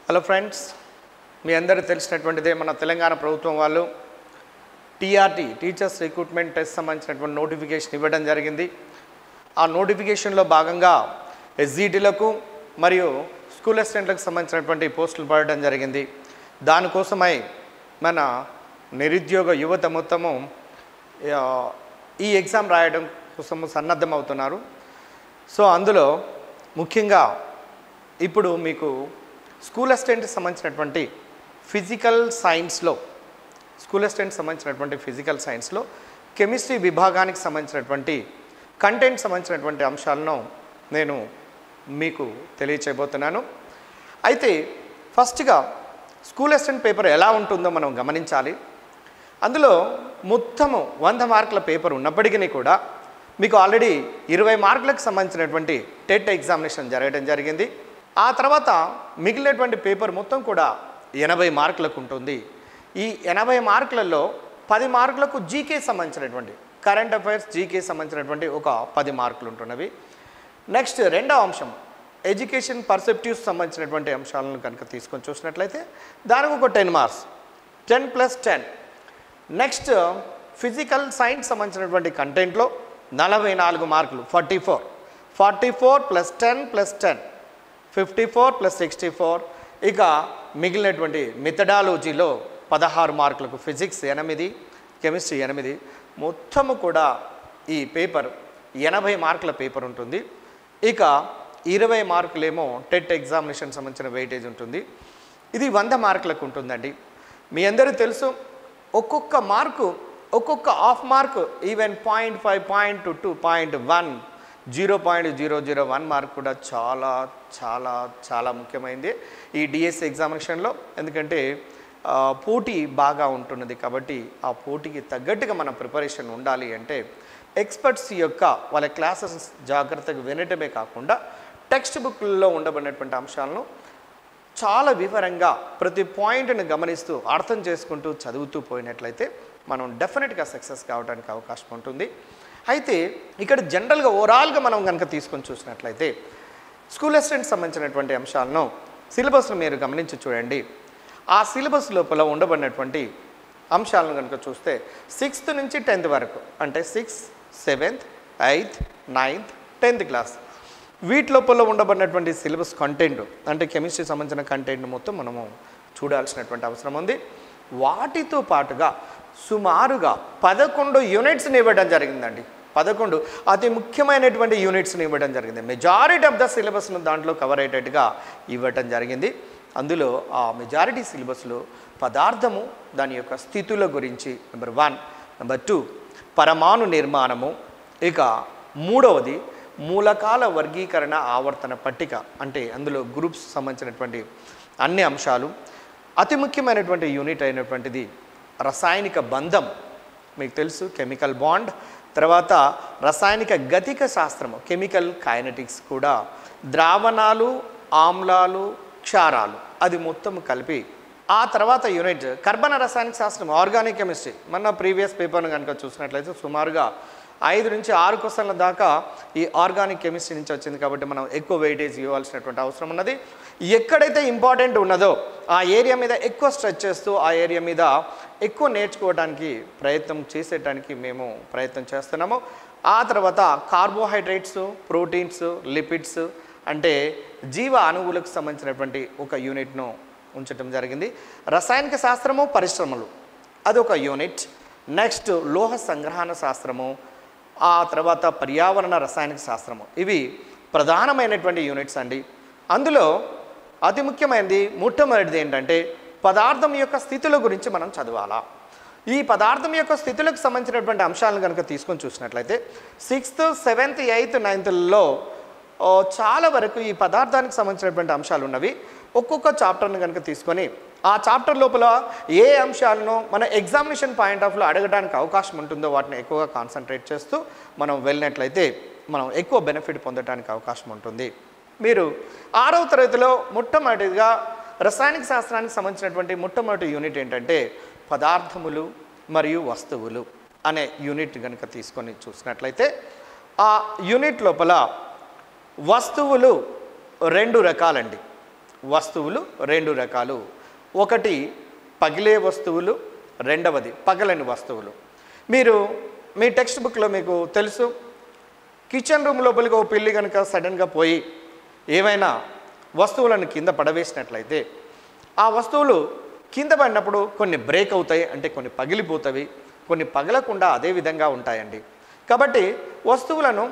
Hello friends, మీ అందరికీ తెలిసినటువంటిదే మన తెలంగాణ ప్రభుత్వం వాళ్ళు టీఆర్టీ టీచర్స్ రిక్రూట్మెంట్ టెస్ట్ సంబంధించినటువంటి నోటిఫికేషన్ ఇవ్వడం జరిగింది. ఆ నోటిఫికేషన్లో భాగంగా ఎస్జిటిలకు మరియు స్కూల్ అసిస్టెంట్లకు సంబంధించినటువంటి పోస్టులు పడడం జరిగింది. దానికోసమై మన నిరుద్యోగ యువత మొత్తము ఈ ఎగ్జామ్ రాయడం కోసం సన్నద్ధం అవుతున్నారు. సో అందులో ముఖ్యంగా ఇప్పుడు మీకు స్కూల్ అసిస్టెంట్కి సంబంధించినటువంటి ఫిజికల్ సైన్స్లో కెమిస్ట్రీ విభాగానికి సంబంధించినటువంటి కంటెంట్ సంబంధించినటువంటి అంశాలను నేను మీకు తెలియచేయబోతున్నాను. అయితే ఫస్ట్గా స్కూల్ అసిస్టెంట్ పేపర్ ఎలా ఉంటుందో మనం గమనించాలి. అందులో మొత్తము 100 మార్కుల పేపర్ ఉన్నప్పటికీ కూడా మీకు ఆల్రెడీ 20 మార్కులకు సంబంధించినటువంటి టెట్ ఎగ్జామినేషన్ జరగడం జరిగింది. ఆ తర్వాత మిగిలినటువంటి పేపర్ మొత్తం కూడా 80 మార్కులకు ఉంటుంది. ఈ 80 మార్కులలో 10 మార్కులకు జీకే సంబంధించినటువంటి కరెంట్ అఫైర్స్ జీకే సంబంధించినటువంటి ఒక 10 మార్కులు ఉంటున్నవి. నెక్స్ట్ రెండవ అంశం ఎడ్యుకేషన్ పర్సెప్టివ్స్ సంబంధించినటువంటి అంశాలను కనుక తీసుకొని చూసినట్లయితే దానికి ఒక 10 మార్క్స్ 10+10. నెక్స్ట్ ఫిజికల్ సైన్స్ సంబంధించినటువంటి కంటెంట్లో 44 మార్కులు 44+10+10 54+64. ఇక మిగిలినటువంటి మెథడాలజీలో 16 మార్కులకు ఫిజిక్స్ 8 కెమిస్ట్రీ 8 మొత్తము కూడా ఈ పేపర్ 80 మార్కుల పేపర్ ఉంటుంది. ఇక 20 మార్కులేమో టెట్ ఎగ్జామినేషన్ సంబంధించిన వెయిటేజ్ ఉంటుంది. ఇది 100 మార్కులకు ఉంటుందండి. మీ అందరికీ తెలుసు ఒక్కొక్క మార్కు ఒక్కొక్క హాఫ్ మార్క్ ఈవెన్ 0.5 0.2 0.1 0.001 మార్క్ కూడా చాలా చాలా చాలా ముఖ్యమైనది ఈ డిఎస్సి ఎగ్జామినేషన్లో. ఎందుకంటే పోటీ బాగా ఉంటున్నది కాబట్టి ఆ పోటీకి తగ్గట్టుగా మన ప్రిపరేషన్ ఉండాలి అంటే ఎక్స్పర్ట్స్ యొక్క వాళ్ళ క్లాసెస్ జాగ్రత్తగా వినటమే కాకుండా టెక్స్ట్ బుక్లలో ఉండబడినటువంటి అంశాలను చాలా వివరంగా ప్రతి పాయింట్ని గమనిస్తూ అర్థం చేసుకుంటూ చదువుతూ పోయినట్లయితే మనం డెఫినెట్గా సక్సెస్ కావడానికి అవకాశం ఉంటుంది. అయితే ఇక్కడ జనరల్గా ఓవరాల్గా మనం కనుక తీసుకొని చూసినట్లయితే స్కూల్ అసిస్టెంట్ సంబంధించినటువంటి అంశాలను సిలబస్ను మీరు గమనించి చూడండి. ఆ సిలబస్ లోపల ఉండబడినటువంటి అంశాలను కనుక చూస్తే 6th నుంచి 10th వరకు అంటే 6th, 7th, 8th, 9th, 10th class వీటి లోపల ఉండబడినటువంటి సిలబస్ కంటెంట్ అంటే కెమిస్ట్రీ సంబంధించిన కంటెంట్ మొత్తం మనము చూడాల్సినటువంటి అవసరం ఉంది. వాటితో పాటుగా సుమారుగా 11 యూనిట్స్ని ఇవ్వడం జరిగిందండి. 11 అతి ముఖ్యమైనటువంటి యూనిట్స్ని ఇవ్వడం జరిగింది. మెజారిటీ ఆఫ్ ద సిలబస్ను దాంట్లో కవర్ అయ్యేటట్టుగా ఇవ్వటం జరిగింది. అందులో ఆ మెజారిటీ సిలబస్లో పదార్థము దాని యొక్క స్థితుల గురించి నెంబర్ 1, నెంబర్ 2 పరమాణు నిర్మాణము, ఇక మూడవది మూలకాల వర్గీకరణ ఆవర్తన పట్టిక అంటే అందులో గ్రూప్స్ సంబంధించినటువంటి అన్ని అంశాలు. అతి ముఖ్యమైనటువంటి యూనిట్ అయినటువంటిది రసాయనిక బంధం, మీకు తెలుసు కెమికల్ బాండ్, తర్వాత రసాయనిక గతిక శాస్త్రము కెమికల్ కైనెటిక్స్ కూడా, ద్రావణాలు, ఆమ్లాలు, క్షారాలు అది మొత్తం కలిపి. ఆ తర్వాత యూనిట్ కర్బన రసాయనిక శాస్త్రం ఆర్గానిక్ కెమిస్ట్రీ. మన ప్రీవియస్ పేపర్ను కనుక చూసినట్లయితే సుమారుగా 5 నుంచి 6 క్వశ్చన్ల దాకా ఈ ఆర్గానిక్ కెమిస్ట్రీ నుంచి వచ్చింది కాబట్టి మనం ఎక్కువ వెయిటేజ్ ఇవ్వాల్సినటువంటి అవసరం ఉన్నది. ఎక్కడైతే ఇంపార్టెంట్ ఉన్నదో ఆ ఏరియా మీద ఎక్కువ స్ట్రెచ్ చేస్తూ ఆ ఏరియా మీద ఎక్కువ నేర్చుకోవడానికి మేము ప్రయత్నం చేస్తున్నాము. ఆ తర్వాత కార్బోహైడ్రేట్స్, ప్రోటీన్స్, లిపిడ్స్ అంటే జీవ అణువులకు సంబంధించినటువంటి ఒక యూనిట్ను ఉంచడం జరిగింది. రసాయనిక శాస్త్రము, పరిశ్రమలు అదొక యూనిట్. నెక్స్ట్ లోహ సంగ్రహణ శాస్త్రము, ఆ తర్వాత పర్యావరణ రసాయనిక శాస్త్రము ఇవి ప్రధానమైనటువంటి యూనిట్స్ అండి. అందులో అతి ముఖ్యమైనది మొట్టమొదటిది ఏంటంటే పదార్థం యొక్క స్థితుల గురించి మనం చదవాలా. ఈ పదార్థం యొక్క స్థితులకు సంబంధించినటువంటి అంశాలను కనుక తీసుకొని చూసినట్లయితే 6th, 7th, 8th, 9thలో చాలా వరకు ఈ పదార్థానికి సంబంధించినటువంటి అంశాలు ఉన్నవి. ఒక్కొక్క చాప్టర్ని కనుక తీసుకొని ఆ చాప్టర్ లోపల ఏ అంశాలను మన ఎగ్జామినేషన్ పాయింట్ ఆఫ్ వ్యూలో అడగడానికి అవకాశం ఉంటుందో వాటిని ఎక్కువగా కాన్సన్ట్రేట్ చేస్తూ మనం వెళ్ళినట్లయితే మనం ఎక్కువ బెనిఫిట్ పొందడానికి అవకాశం ఉంటుంది. మీరు 6వ తరగతిలో మొట్టమొదటిగా రసాయనిక శాస్త్రానికి సంబంధించినటువంటి మొట్టమొదటి యూనిట్ ఏంటంటే పదార్థములు మరియు వస్తువులు అనే యూనిట్ కనుక తీసుకొని చూసినట్లయితే ఆ యూనిట్ లోపల వస్తువులు 2 రకాలండి. వస్తువులు రెండు రకాలు. ఒకటి పగిలే వస్తువులు, రెండవది పగలని వస్తువులు. మీరు మీ టెక్స్ట్ బుక్లో మీకు తెలుసు, కిచెన్ రూమ్ లోపలికి ఒక పిల్లి కనుక సడన్గా పోయి ఏమైనా వస్తువులను కింద పడవేసినట్లయితే ఆ వస్తువులు కింద పడినప్పుడు కొన్ని బ్రేక్ అవుతాయి, అంటే కొన్ని పగిలిపోతాయి, కొన్ని పగలకుండా అదే విధంగా ఉంటాయండి. కాబట్టి వస్తువులను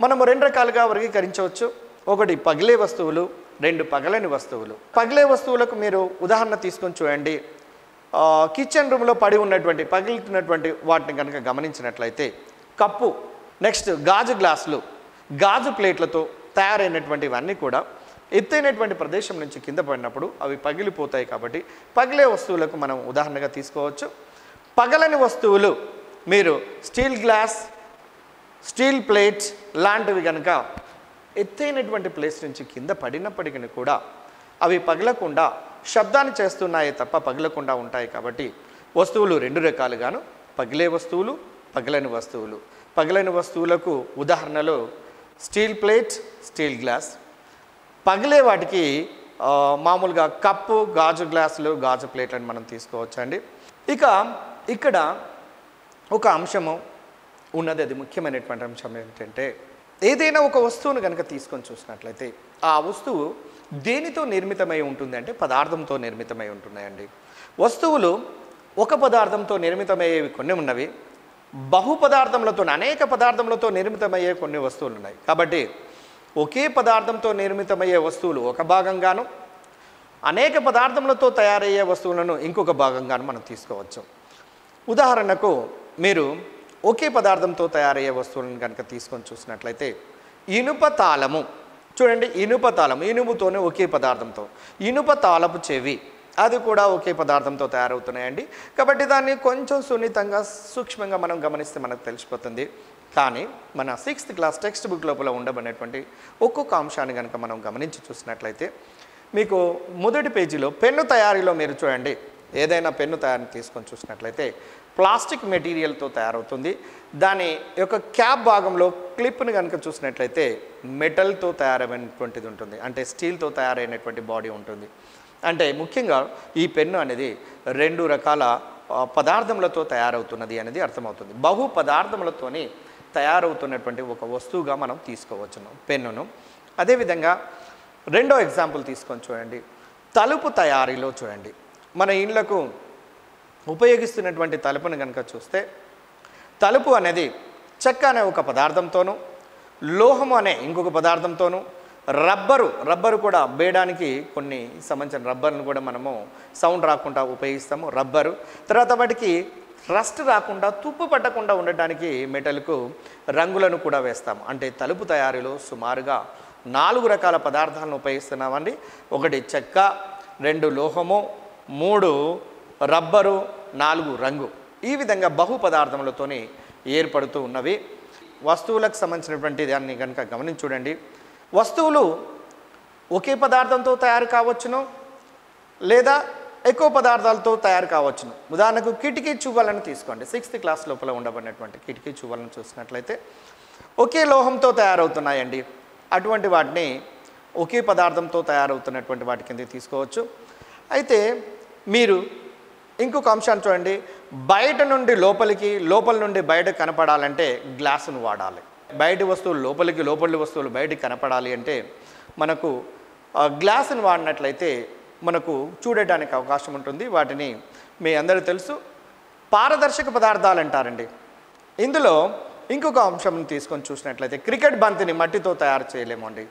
మనము రెండు రకాలుగా వర్గీకరించవచ్చు. ఒకటి పగిలే వస్తువులు, రెండు పగలని వస్తువులు. పగిలే వస్తువులకు మీరు ఉదాహరణ తీసుకొని చూడండి. కిచెన్ రూమ్లో పడి ఉన్నటువంటి పగిలినటువంటి వాటిని కనుక గమనించినట్లయితే కప్పు, నెక్స్ట్ గాజు గ్లాసులు, గాజు ప్లేట్లతో తయారైనటువంటివన్నీ కూడా ఎత్తైనటువంటి ప్రదేశం నుంచి కింద పడినప్పుడు అవి పగిలిపోతాయి. కాబట్టి పగిలే వస్తువులకు మనం ఉదాహరణగా తీసుకోవచ్చు. పగలని వస్తువులు మీరు స్టీల్ గ్లాస్, స్టీల్ ప్లేట్స్ లాంటివి కనుక ఎత్తైనటువంటి ప్లేస్ నుంచి కింద పడినప్పటికీ కూడా అవి పగలకుండా శబ్దాన్ని చేస్తున్నాయి తప్ప పగలకుండా ఉంటాయి. కాబట్టి వస్తువులు రెండు రకాలుగాను, పగిలే వస్తువులు, పగలని వస్తువులు. పగలని వస్తువులకు ఉదాహరణలు స్టీల్ ప్లేట్, స్టీల్ గ్లాస్. పగిలే వాటికి మామూలుగా కప్పు, గాజు గ్లాసులు, గాజు ప్లేట్లను మనం తీసుకోవచ్చండి. ఇక్కడ ఒక అంశము ఉన్నది, అది ముఖ్యమైనటువంటి అంశం ఏంటంటే ఏదైనా ఒక వస్తువును కనుక తీసుకొని చూసినట్లయితే ఆ వస్తువు దేనితో నిర్మితమై ఉంటుంది అంటే పదార్థంతో నిర్మితమై ఉంటున్నాయండి. వస్తువులు ఒక పదార్థంతో నిర్మితమయ్యేవి కొన్ని ఉన్నవి, బహు పదార్థములతో అనేక పదార్థములతో నిర్మితమయ్యే కొన్ని వస్తువులు ఉన్నాయి. కాబట్టి ఒకే పదార్థంతో నిర్మితమయ్యే వస్తువులు ఒక భాగంగాను, అనేక పదార్థములతో తయారయ్యే వస్తువులను ఇంకొక భాగంగాను మనం తీసుకోవచ్చు. ఉదాహరణకు మీరు ఒకే పదార్థంతో తయారయ్యే వస్తువులను కనుక తీసుకొని చూసినట్లయితే ఇనుప తాళము చూడండి. ఇనుప తాళం ఇనుముతోనే ఒకే పదార్థంతో, ఇనుప తాళపు చెవి అది కూడా ఒకే పదార్థంతో తయారవుతున్నాయండి. కాబట్టి దాన్ని కొంచెం సున్నితంగా సూక్ష్మంగా మనం గమనిస్తే మనకు తెలిసిపోతుంది. కానీ మన 6th క్లాస్ టెక్స్ట్ బుక్ లోపల ఉండబడినటువంటి ఒక్కొక్క అంశాన్ని కనుక మనం గమనించి చూసినట్లయితే మీకు మొదటి పేజీలో పెన్ను తయారీలో మీరు చూడండి, ఏదైనా పెన్ను తయారీని తీసుకొని చూసినట్లయితే ప్లాస్టిక్ మెటీరియల్తో తయారవుతుంది. దాని యొక్క క్యాప్ భాగంలో క్లిప్ని కనుక చూసినట్లయితే మెటల్తో తయారైనటువంటిది ఉంటుంది, అంటే స్టీల్తో తయారైనటువంటి బాడీ ఉంటుంది. అంటే ముఖ్యంగా ఈ పెన్ను అనేది రెండు రకాల పదార్థములతో తయారవుతున్నది అనేది అర్థమవుతుంది. బహు పదార్థములతోని తయారవుతున్నటువంటి ఒక వస్తువుగా మనం తీసుకోవచ్చును పెన్నును. అదేవిధంగా రెండో ఎగ్జాంపుల్ తీసుకొని చూడండి, తలుపు తయారీలో చూడండి. మన ఇళ్లకు ఉపయోగిస్తున్నటువంటి తలుపును కనుక చూస్తే తలుపు అనేది చెక్క అనే ఒక పదార్థంతోనూ, లోహము అనే ఇంకొక పదార్థంతోనూ, రబ్బరు కూడా బేయడానికి కొన్ని సంబంధించిన రబ్బర్ను కూడా మనము సౌండ్ రాకుండా ఉపయోగిస్తాము, రబ్బరు. తర్వాత వాటికి రస్ట్ రాకుండా, తుప్పు పట్టకుండా ఉండటానికి మెటల్కు రంగులను కూడా వేస్తాము. అంటే తలుపు తయారీలో సుమారుగా 4 రకాల పదార్థాలను ఉపయోగిస్తున్నామండి. 1 చెక్క, 2 లోహము, 3 రబ్బరు, 4 రంగు. ఈ విధంగా బహు పదార్థములతోని ఏర్పడుతూ ఉన్నవి. వస్తువులకు సంబంధించినటువంటి దాన్ని కనుక గమనించి చూడండి, వస్తువులు ఒకే పదార్థంతో తయారు కావచ్చును, లేదా ఎక్కువ పదార్థాలతో తయారు కావచ్చును. ఉదాహరణకు కిటికీ చువ్వలను తీసుకోండి. 6th క్లాస్ లోపల ఉండబడినటువంటి కిటికీ చువ్వలను చూసినట్లయితే ఒకే లోహంతో తయారవుతున్నాయండి. అటువంటి వాటిని ఒకే పదార్థంతో తయారవుతున్నటువంటి వాటి కింద తీసుకోవచ్చు. అయితే మీరు ఇంకొక అంశాన్ని చూడండి, బయట నుండి లోపలికి, లోపల నుండి బయట కనపడాలంటే గ్లాసును వాడాలి. బయటి వస్తువులు లోపలికి, లోపలి వస్తువులు బయటికి కనపడాలి అంటే మనకు గ్లాసును వాడినట్లయితే మనకు చూడటానికి అవకాశం ఉంటుంది. వాటిని మీ అందరూ తెలుసు, పారదర్శక పదార్థాలు అంటారండి. ఇందులో ఇంకొక అంశం తీసుకొని చూసినట్లయితే క్రికెట్ బంతిని మట్టితో తయారు చేయలేము అండి.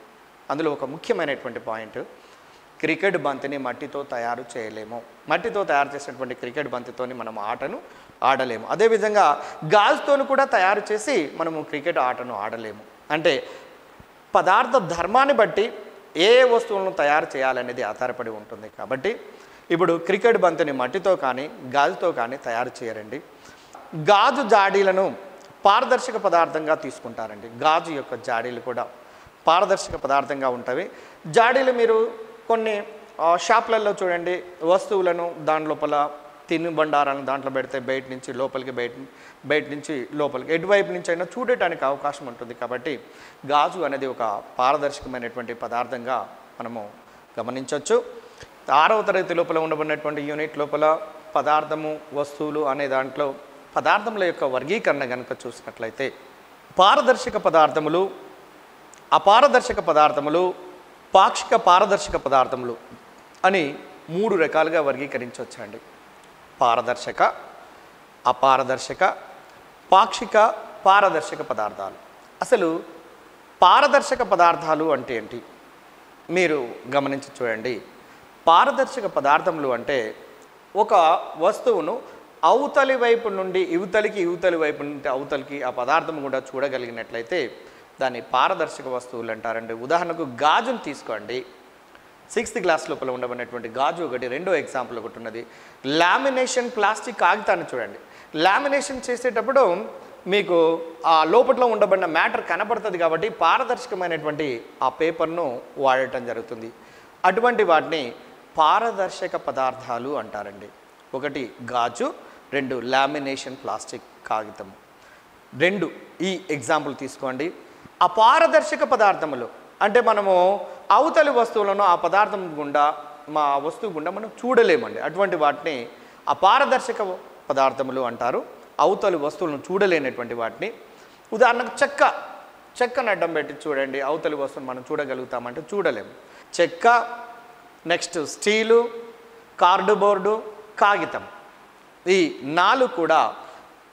అందులో ఒక ముఖ్యమైనటువంటి పాయింట్, క్రికెట్ బంతిని మట్టితో తయారు చేయలేము. మట్టితో తయారు చేసినటువంటి క్రికెట్ బంతితోని మనం ఆటను ఆడలేము. అదేవిధంగా గాజుతోను కూడా తయారు చేసి మనము క్రికెట్ ఆటను ఆడలేము. అంటే పదార్థ ధర్మాన్ని బట్టి ఏ వస్తువులను తయారు చేయాలనేది ఆధారపడి ఉంటుంది. కాబట్టి ఇప్పుడు క్రికెట్ బంతిని మట్టితో కానీ గాజుతో కానీ తయారు చేయరండి. గాజు జాడీలను పారదర్శక పదార్థంగా తీసుకుంటారండి. గాజు యొక్క జాడీలు కూడా పారదర్శక పదార్థంగా ఉంటాయి. జాడీలు మీరు కొన్ని షాప్లలో చూడండి, వస్తువులను దాని లోపల తిను బండారాలను దాంట్లో పెడితే బయట నుంచి లోపలికి, బయట నుంచి లోపలికి, ఎటువైపు నుంచి అయినా చూడటానికి అవకాశం ఉంటుంది. కాబట్టి గాజు అనేది ఒక పారదర్శకమైనటువంటి పదార్థంగా మనము గమనించవచ్చు. 6వ తరగతి లోపల ఉండబడినటువంటి యూనిట్ లోపల పదార్థము వస్తువులు అనే దాంట్లో పదార్థముల యొక్క వర్గీకరణ కనుక చూసినట్లయితే పారదర్శక పదార్థములు, అపారదర్శక పదార్థములు, పాక్షిక పారదర్శక పదార్థములు అని 3 రకాలుగా వర్గీకరించవచ్చండి. పారదర్శక, అపారదర్శక, పాక్షిక పారదర్శక పదార్థాలు. అసలు పారదర్శక పదార్థాలు అంటే ఏంటి మీరు గమనించి చూడండి. పారదర్శక పదార్థములు అంటే ఒక వస్తువును అవతలి వైపు నుండి ఇవతలికి, ఇవతలి వైపు నుండి అవతలికి ఆ పదార్థం కూడా చూడగలిగినట్లయితే దాన్ని పారదర్శక వస్తువులు అంటారండి. ఉదాహరణకు గాజును తీసుకోండి. 6th క్లాస్ లోపల ఉండబడినటువంటి గాజు ఒకటి. రెండో ఎగ్జాంపుల్ ఒకటి ఉన్నది. లామినేషన్ ప్లాస్టిక్ కాగితాన్ని చూడండి. లామినేషన్ చేసేటప్పుడు మీకు ఆ లోపట్లో ఉండబడిన మ్యాటర్ కనపడుతుంది కాబట్టి పారదర్శకమైనటువంటి ఆ పేపర్ను వాడటం జరుగుతుంది. అటువంటి వాటిని పారదర్శక పదార్థాలు అంటారండి. ఒకటి గాజు, 2 లామినేషన్ ప్లాస్టిక్ కాగితం. 2 ఈ ఎగ్జాంపుల్ తీసుకోండి. అపారదర్శక పదార్థములు అంటే మనము అవతలి వస్తువులను ఆ పదార్థం గుండా మా వస్తువు గుండా మనం చూడలేమండి. అటువంటి వాటిని అపారదర్శక పదార్థములు అంటారు. అవతలి వస్తువులను చూడలేనటువంటి వాటిని. ఉదాహరణకు చెక్కను అడ్డం పెట్టి చూడండి, అవతలి వస్తువును మనం చూడగలుగుతామంటే చూడలేము. చెక్క, నెక్స్ట్ స్టీలు, కార్డుబోర్డు, కాగితం, ఈ 4 కూడా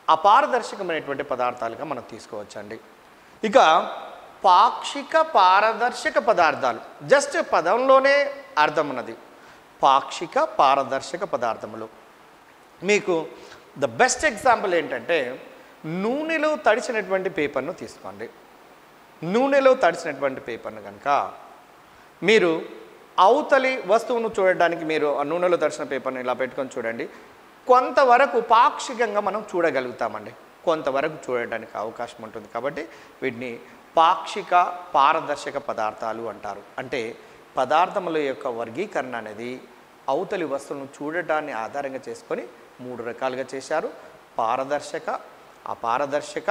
అపారదర్శకమైనటువంటి పదార్థాలుగా మనం తీసుకోవచ్చండి. ఇక పాక్షిక పారదర్శక పదార్థాలు, జస్ట్ పదంలోనే అర్థం ఉన్నది. పాక్షిక పారదర్శక పదార్థములు మీకు ద బెస్ట్ ఎగ్జాంపుల్ ఏంటంటే నూనెలో తడిచినటువంటి పేపర్ను తీసుకోండి. నూనెలో తడిచినటువంటి పేపర్ను కనుక మీరు అవతలి వస్తువును చూడడానికి మీరు ఆ నూనెలో తడిచిన పేపర్ను ఇలా పెట్టుకొని చూడండి. కొంతవరకు పాక్షికంగా మనం చూడగలుగుతామండి, కొంతవరకు చూడడానికి అవకాశం ఉంటుంది. కాబట్టి వీటిని పాక్షిక పారదర్శక పదార్థాలు అంటారు. అంటే పదార్థముల యొక్క వర్గీకరణ అనేది అవతలి వస్తువులను చూడటాన్ని ఆధారంగా చేసుకొని 3 రకాలుగా చేశారు. పారదర్శక, అపారదర్శక,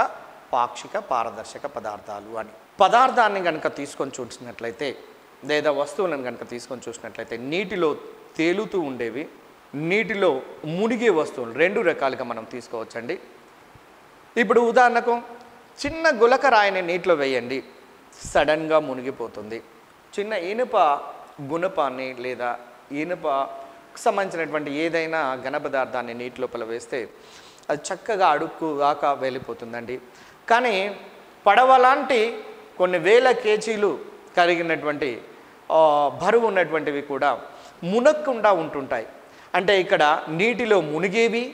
పాక్షిక పారదర్శక పదార్థాలు అని. పదార్థాన్ని కనుక తీసుకొని చూసినట్లయితే లేదా వస్తువులను కనుక తీసుకొని చూసినట్లయితే నీటిలో తేలుతూ ఉండేవి, నీటిలో మునిగే వస్తువులు 2 రకాలుగా మనం తీసుకోవచ్చండి. ఇప్పుడు ఉదాహరణకు చిన్న గులక రాయిని నీటిలో వేయండి, సడన్గా మునిగిపోతుంది. చిన్న ఇనుప గుణపాన్ని లేదా ఇనుపకు సంబంధించినటువంటి ఏదైనా ఘన పదార్థాన్ని నీటి లోపల వేస్తే అది చక్కగా అడుక్కుగాక వెళ్ళిపోతుందండి. కానీ పడవ లాంటి కొన్ని వేల కేజీలు కలిగినటువంటి బరువు ఉన్నటువంటివి కూడా మునక్కుండా ఉంటుంటాయి. అంటే ఇక్కడ నీటిలో మునిగేవి,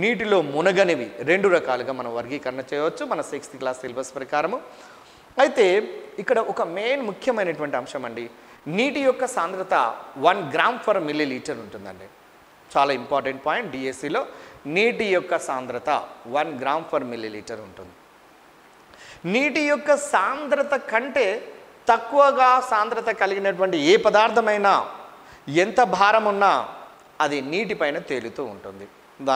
నీటిలో మునగనివి 2 రకాలుగా మనం వర్గీకరణ చేయవచ్చు మన 6th క్లాస్ సిలబస్ ప్రకారము. అయితే ఇక్కడ ఒక ముఖ్యమైనటువంటి అంశం అండి, నీటి యొక్క సాంద్రత 1 గ్రామ్ పర్ మిల్లీలీటర్ ఉంటుందండి. చాలా ఇంపార్టెంట్ పాయింట్. డిఎస్సిలో నీటి యొక్క సాంద్రత 1 గ్రామ్ పర్ మిల్లీలీటర్ ఉంటుంది. నీటి యొక్క సాంద్రత కంటే తక్కువగా సాంద్రత కలిగినటువంటి ఏ పదార్థమైనా ఎంత భారం ఉన్నా అది నీటిపైన తేలుతూ ఉంటుంది.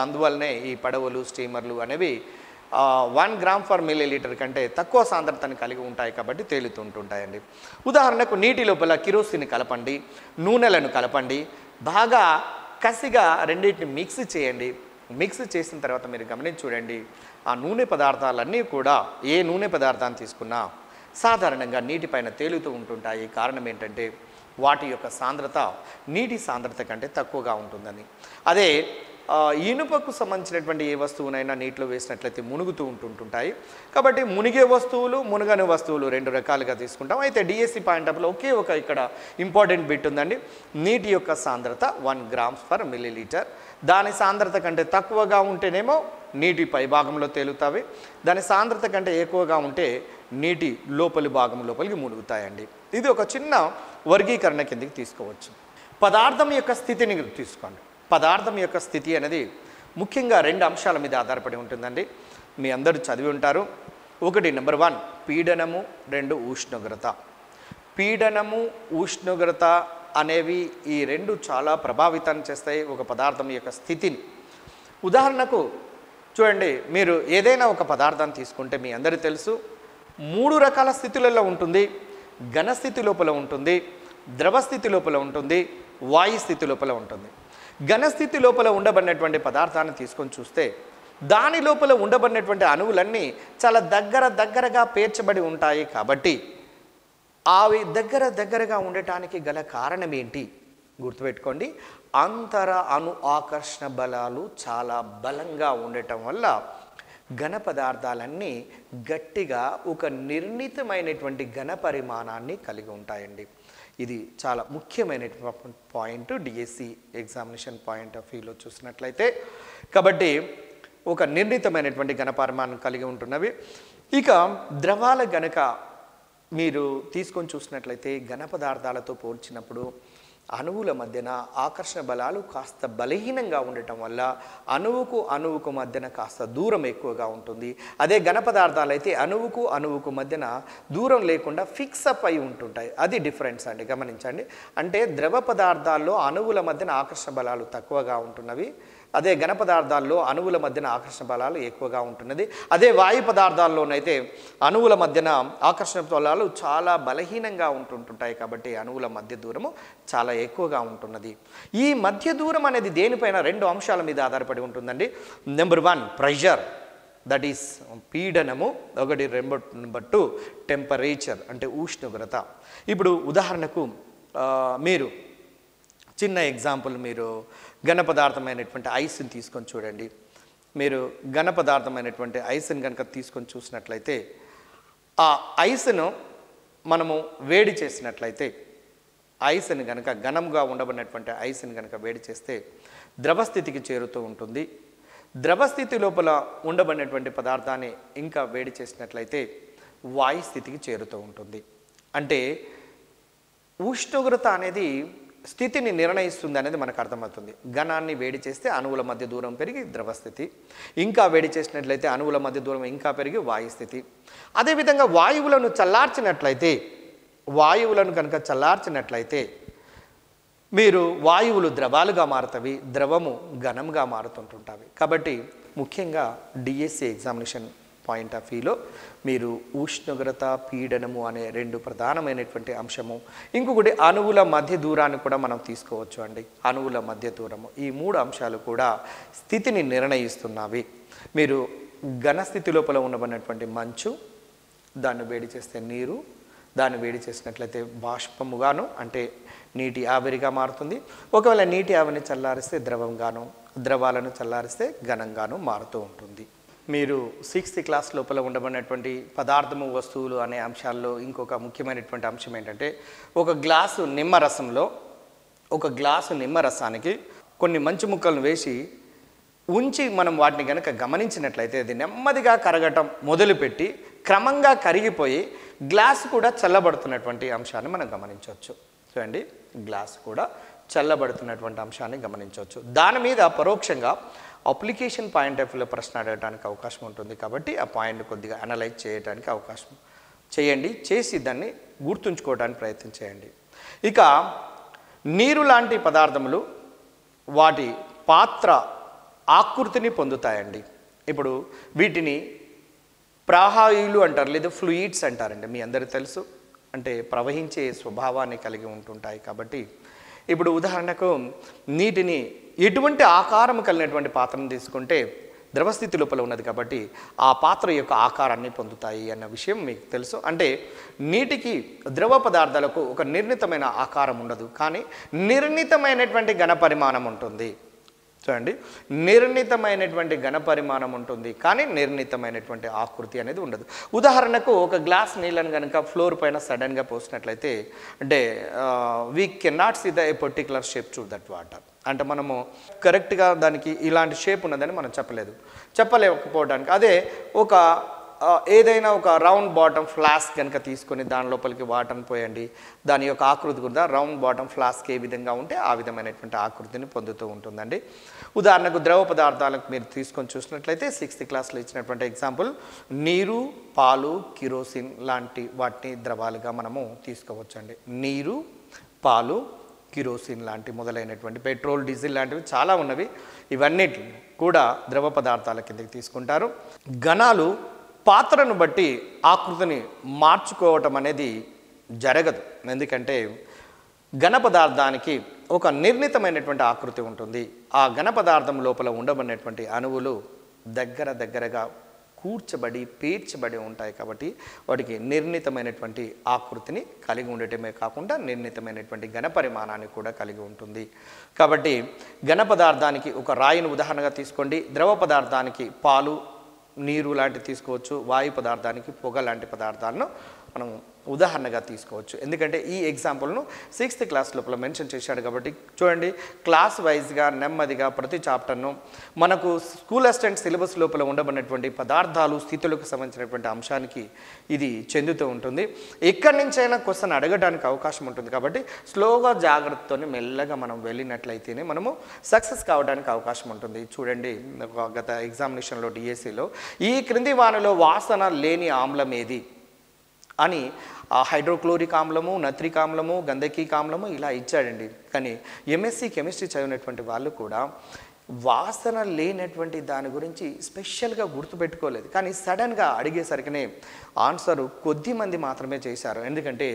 అందువల్లనే ఈ పడవలు, స్టీమర్లు అనేవి 1 గ్రామ్ పర్ మిల్లీలీటర్ కంటే తక్కువ సాంద్రతను కలిగి ఉంటాయి కాబట్టి తేలుతుంటుంటాయండి. ఉదాహరణకు నీటి లోపల కిరోసిన్ కలపండి, నూనెలను కలపండి, బాగా కసిగా రెండింటిని మిక్స్ చేయండి. మిక్స్ చేసిన తర్వాత మీరు గమనించి చూడండి, ఆ నూనె పదార్థాలన్నీ కూడా ఏ నూనె పదార్థాన్ని తీసుకున్నా సాధారణంగా నీటిపైన తేలుతూ ఉంటుంటాయి. కారణం ఏంటంటే వాటి యొక్క సాంద్రత నీటి సాంద్రత కంటే తక్కువగా ఉంటుందని. అదే ఇనుపకు సంబంధించినటువంటి ఏ వస్తువునైనా నీటిలో వేసినట్లయితే మునుగుతూ ఉంటుంటాయి. కాబట్టి మునిగే వస్తువులు, మునగని వస్తువులు 2 రకాలుగా తీసుకుంటాం. అయితే డిఎస్సి పాయింట్ ఆఫ్లో ఒకే ఒక ఇక్కడ ఇంపార్టెంట్ బిట్ ఉందండి. నీటి యొక్క సాంద్రత 1 గ్రామ్స్ పర్ మిల్లీలీటర్. దాని సాంద్రత కంటే తక్కువగా ఉంటేనేమో నీటి పై భాగంలో తేలుతాయి, దాని సాంద్రత కంటే ఎక్కువగా ఉంటే నీటి లోపలి భాగం లోపలికి మునుగుతాయండి. ఇది ఒక చిన్న వర్గీకరణ కిందకి తీసుకోవచ్చు. పదార్థం యొక్క స్థితిని తీసుకోండి. పదార్థం యొక్క స్థితి అనేది ముఖ్యంగా 2 అంశాల మీద ఆధారపడి ఉంటుందండి. మీ అందరూ చదివి ఉంటారు. ఒకటి నెంబర్ 1 పీడనము, 2 ఉష్ణోగ్రత. పీడనము, ఉష్ణోగ్రత అనేవి ఈ 2 చాలా ప్రభావితం చేస్తాయి ఒక పదార్థం యొక్క స్థితిని. ఉదాహరణకు చూడండి, మీరు ఏదైనా ఒక పదార్థాన్ని తీసుకుంటే మీ అందరికీ తెలుసు 3 రకాల స్థితులలో ఉంటుంది. ఘన స్థితి లోపల ఉంటుంది, ద్రవ స్థితి లోపల ఉంటుంది, వాయు స్థితి లోపల ఉంటుంది. ఘనస్థితి లోపల ఉండబడినటువంటి పదార్థాన్ని తీసుకొని చూస్తే దాని లోపల ఉండబడినటువంటి అణువులన్నీ చాలా దగ్గరగా పేర్చబడి ఉంటాయి. కాబట్టి అవి దగ్గరగా ఉండటానికి గల కారణం ఏంటి గుర్తుపెట్టుకోండి. అంతర అణు ఆకర్షణ బలాలు చాలా బలంగా ఉండటం వల్ల ఘన పదార్థాలన్నీ గట్టిగా ఒక నిర్ణీతమైనటువంటి ఘన పరిమాణాన్ని కలిగి ఉంటాయండి. ఇది చాలా ముఖ్యమైనటువంటి point DSC examination point of వ్యూలో చూసినట్లయితే. కాబట్టి ఒక నిర్ణీతమైనటువంటి ఘన పరిమాణం కలిగి ఉంటున్నవి. ఇక ద్రవాల గనక మీరు తీసుకొని చూసినట్లయితే ఘన పదార్థాలతో పోల్చినప్పుడు అణువుల మధ్యన ఆకర్షణ బలాలు కాస్త బలహీనంగా ఉండటం వల్ల అణువుకు మధ్యన కాస్త దూరం ఎక్కువగా ఉంటుంది. అదే ఘన పదార్థాలు అయితే అణువుకు మధ్యన దూరం లేకుండా ఫిక్సప్ అయి ఉంటుంటాయి. అది డిఫరెన్స్ అండి, గమనించండి. అంటే ద్రవ పదార్థాల్లో అణువుల మధ్యన ఆకర్షణ బలాలు తక్కువగా ఉంటున్నవి, అదే ఘన పదార్థాల్లో అణువుల మధ్యన ఆకర్షణ బలాలు ఎక్కువగా ఉంటున్నది. అదే వాయు పదార్థాల్లోనైతే అణువుల మధ్యన ఆకర్షణ బలాలు చాలా బలహీనంగా ఉంటుంటాయి. కాబట్టి అణువుల మధ్య దూరము చాలా ఎక్కువగా ఉంటున్నది. ఈ మధ్య దూరం అనేది దేనిపైన 2 అంశాల మీద ఆధారపడి ఉంటుందండి. నెంబర్ 1 ప్రెషర్, దట్ ఈస్ పీడనము. ఒకటి నెంబర్ 2 టెంపరేచర్ అంటే ఉష్ణోగ్రత. ఇప్పుడు ఉదాహరణకు మీరు చిన్న ఎగ్జాంపుల్, మీరు ఘన పదార్థమైనటువంటి ఐస్ని తీసుకొని చూడండి. మీరు ఘన పదార్థమైనటువంటి ఐస్ని కనుక తీసుకొని చూసినట్లయితే ఆ ఐస్ను మనము వేడి చేసినట్లయితే, ఐస్ని కనుక ఘనంగా ఉండబడినటువంటి ఐస్ని కనుక వేడి చేస్తే ద్రవస్థితికి చేరుతూ ఉంటుంది. ద్రవస్థితి లోపల ఉండబడినటువంటి పదార్థాన్ని ఇంకా వేడి చేసినట్లయితే వాయు స్థితికి చేరుతూ ఉంటుంది. అంటే ఉష్ణోగ్రత అనేది స్థితిని నిర్ణయిస్తుంది అనేది మనకు అర్థమవుతుంది. ఘనాన్ని వేడి చేస్తే అణువుల మధ్య దూరం పెరిగి ద్రవస్థితి, ఇంకా వేడి చేసినట్లయితే అణువుల మధ్య దూరం ఇంకా పెరిగి వాయుస్థితి. అదేవిధంగా వాయువులను కనుక చల్లార్చినట్లయితే మీరు వాయువులు ద్రవాలుగా మారుతవి, ద్రవము ఘనంగా మారుతుంటుంటాయి. కాబట్టి ముఖ్యంగా డిఎస్సి ఎగ్జామినేషన్ పాయింట్ ఆఫ్ వ్యూలో మీరు ఉష్ణోగ్రత, పీడనము అనే 2 ప్రధానమైనటువంటి అంశము, ఇంకొకటి అణువుల మధ్య దూరాన్ని కూడా మనం తీసుకోవచ్చు అండి. అణువుల మధ్య దూరము, ఈ 3 అంశాలు కూడా స్థితిని నిర్ణయిస్తున్నవి. మీరు ఘనస్థితి లోపల ఉండబడినటువంటి మంచు, దాన్ని వేడి చేస్తే నీరు, దాన్ని వేడి చేసినట్లయితే బాష్పముగాను అంటే నీటి ఆవిరిగా మారుతుంది. ఒకవేళ నీటి ఆవిరిని చల్లారిస్తే ద్రవంగాను, ద్రవాలను చల్లారిస్తే ఘనంగాను మారుతూ ఉంటుంది. మీరు 6th క్లాస్ లోపల ఉండబడినటువంటి పదార్థము, వస్తువులు అనే అంశాల్లో ఇంకొక ముఖ్యమైనటువంటి అంశం ఏంటంటే, ఒక గ్లాసు నిమ్మరసానికి కొన్ని మంచు ముక్కలను వేసి ఉంచి మనం వాటిని కనుక గమనించినట్లయితే అది నెమ్మదిగా కరగటం మొదలుపెట్టి క్రమంగా కరిగిపోయి గ్లాస్ కూడా చల్లబడుతున్నటువంటి అంశాన్ని మనం గమనించవచ్చు. చూడండి, గ్లాస్ కూడా చల్లబడుతున్నటువంటి అంశాన్ని గమనించవచ్చు. దాని మీద పరోక్షంగా అప్లికేషన్ పాయింట్ ఆఫ్ వ్యూలో ప్రశ్న అడగడానికి అవకాశం ఉంటుంది. కాబట్టి ఆ పాయింట్ కొద్దిగా అనలైజ్ చేయడానికి అవకాశం చేయండి, చేసి దాన్ని గుర్తుంచుకోవడానికి ప్రయత్నం చేయండి. ఇక నీరు లాంటి పదార్థములు వాటి పాత్ర ఆకృతిని పొందుతాయండి. ఇప్పుడు వీటిని ప్రవాహాలు అంటారు, లేదా ఫ్లూయిడ్స్ అంటారండి. మీ అందరికీ తెలుసు, అంటే ప్రవహించే స్వభావాన్ని కలిగి ఉంటుంటాయి. కాబట్టి ఇప్పుడు ఉదాహరణకు నీటిని ఎటువంటి ఆకారం కలిగినటువంటి పాత్రను తీసుకుంటే ద్రవస్థితి లోపల ఉన్నది కాబట్టి ఆ పాత్ర యొక్క ఆకారాన్ని పొందుతాయి అన్న విషయం మీకు తెలుసు. అంటే నీటికి, ద్రవ పదార్థాలకు ఒక నిర్ణీతమైన ఆకారం ఉండదు, కానీ నిర్ణీతమైనటువంటి ఘన పరిమాణం ఉంటుంది. చూడండి, నిర్ణీతమైనటువంటి ఘన పరిమాణం ఉంటుంది, కానీ నిర్ణీతమైనటువంటి ఆకృతి అనేది ఉండదు. ఉదాహరణకు ఒక గ్లాస్ నీళ్ళని కనుక ఫ్లోర్ పైన సడన్గా పోసినట్లయితే, అంటే we can not see the a particular shape to that water. అంటే మనము కరెక్ట్గా దానికి ఇలాంటి షేప్ ఉన్నదని మనం చెప్పలేకపోవడానికి. అదే ఒక ఏదైనా ఒక రౌండ్ బాటమ్ ఫ్లాస్క్ కనుక తీసుకొని దాని లోపలికి వాటర్ని పోయండి, దాని యొక్క ఆకృతి కూడా రౌండ్ బాటమ్ ఫ్లాస్క్ ఏ విధంగా ఉంటే ఆ విధమైనటువంటి ఆకృతిని పొందుతూ ఉంటుందండి. ఉదాహరణకు ద్రవ పదార్థాలకు మీరు తీసుకొని చూసినట్లయితే 6th క్లాస్లో ఇచ్చినటువంటి ఎగ్జాంపుల్, నీరు, పాలు, కిరోసిన్ లాంటి వాటిని ద్రవాలుగా మనము తీసుకోవచ్చండి. నీరు, పాలు, కిరోసిన్ లాంటి మొదలైనటువంటి పెట్రోల్, డీజిల్ లాంటివి చాలా ఉన్నవి. ఇవన్నిటి కూడా ద్రవ పదార్థాల కిందకి తీసుకుంటారు. ఘనాలు పాత్రను బట్టి ఆకృతిని మార్చుకోవటం అనేది జరగదు. ఎందుకంటే ఘన పదార్థానికి ఒక నిర్ణీతమైనటువంటి ఆకృతి ఉంటుంది. ఆ ఘన పదార్థం లోపల ఉండబడినటువంటి అణువులు దగ్గరగా కూర్చబడి పేర్చబడి ఉంటాయి కాబట్టి వాటికి నిర్ణీతమైనటువంటి ఆకృతిని కలిగి ఉండటమే కాకుండా నిర్ణీతమైనటువంటి ఘన పరిమాణాన్ని కూడా కలిగి ఉంటుంది. కాబట్టి ఘన పదార్థానికి ఒక రాయిని ఉదాహరణగా తీసుకోండి. ద్రవ పదార్థానికి పాలు, నీరు లాంటివి తీసుకోవచ్చు. వాయు పదార్థానికి పొగ లాంటి పదార్థాలను మనం ఉదాహరణగా తీసుకోవచ్చు. ఎందుకంటే ఈ ఎగ్జాంపుల్ను 6th క్లాస్ లోపల మెన్షన్ చేశాడు కాబట్టి చూడండి, క్లాస్ వైజ్గా నెమ్మదిగా ప్రతి చాప్టర్ను మనకు స్కూల్ అసిస్టెంట్ సిలబస్ లోపల ఉండబడినటువంటి పదార్థాలు, స్థితులకు సంబంధించినటువంటి అంశానికి ఇది చెందుతూ ఉంటుంది. ఎక్కడి నుంచైనా క్వశ్చన్ అడగడానికి అవకాశం ఉంటుంది కాబట్టి స్లోగా జాగ్రత్తతో మెల్లగా మనం వెళ్ళినట్లయితేనే మనము సక్సెస్ కావడానికి అవకాశం ఉంటుంది. చూడండి, గత ఎగ్జామినేషన్లో డిఎస్సిలో ఈ క్రింది వానలో వాసన లేని ఆమ్లం ఏది అని హైడ్రోక్లోరిక్ ఆమ్లము, నత్రిక్ ఆమ్లము, గంధకీక్ ఆమ్లము ఇలా ఇచ్చాడండి. కానీ ఎంఎస్సి కెమిస్ట్రీ చదివినటువంటి వాళ్ళు కూడా వాసన లేనటువంటి దాని గురించి స్పెషల్గా గుర్తుపెట్టుకోలేదు. కానీ సడన్గా అడిగేసరికినే ఆన్సరు కొద్ది మంది మాత్రమే చేశారు. ఎందుకంటే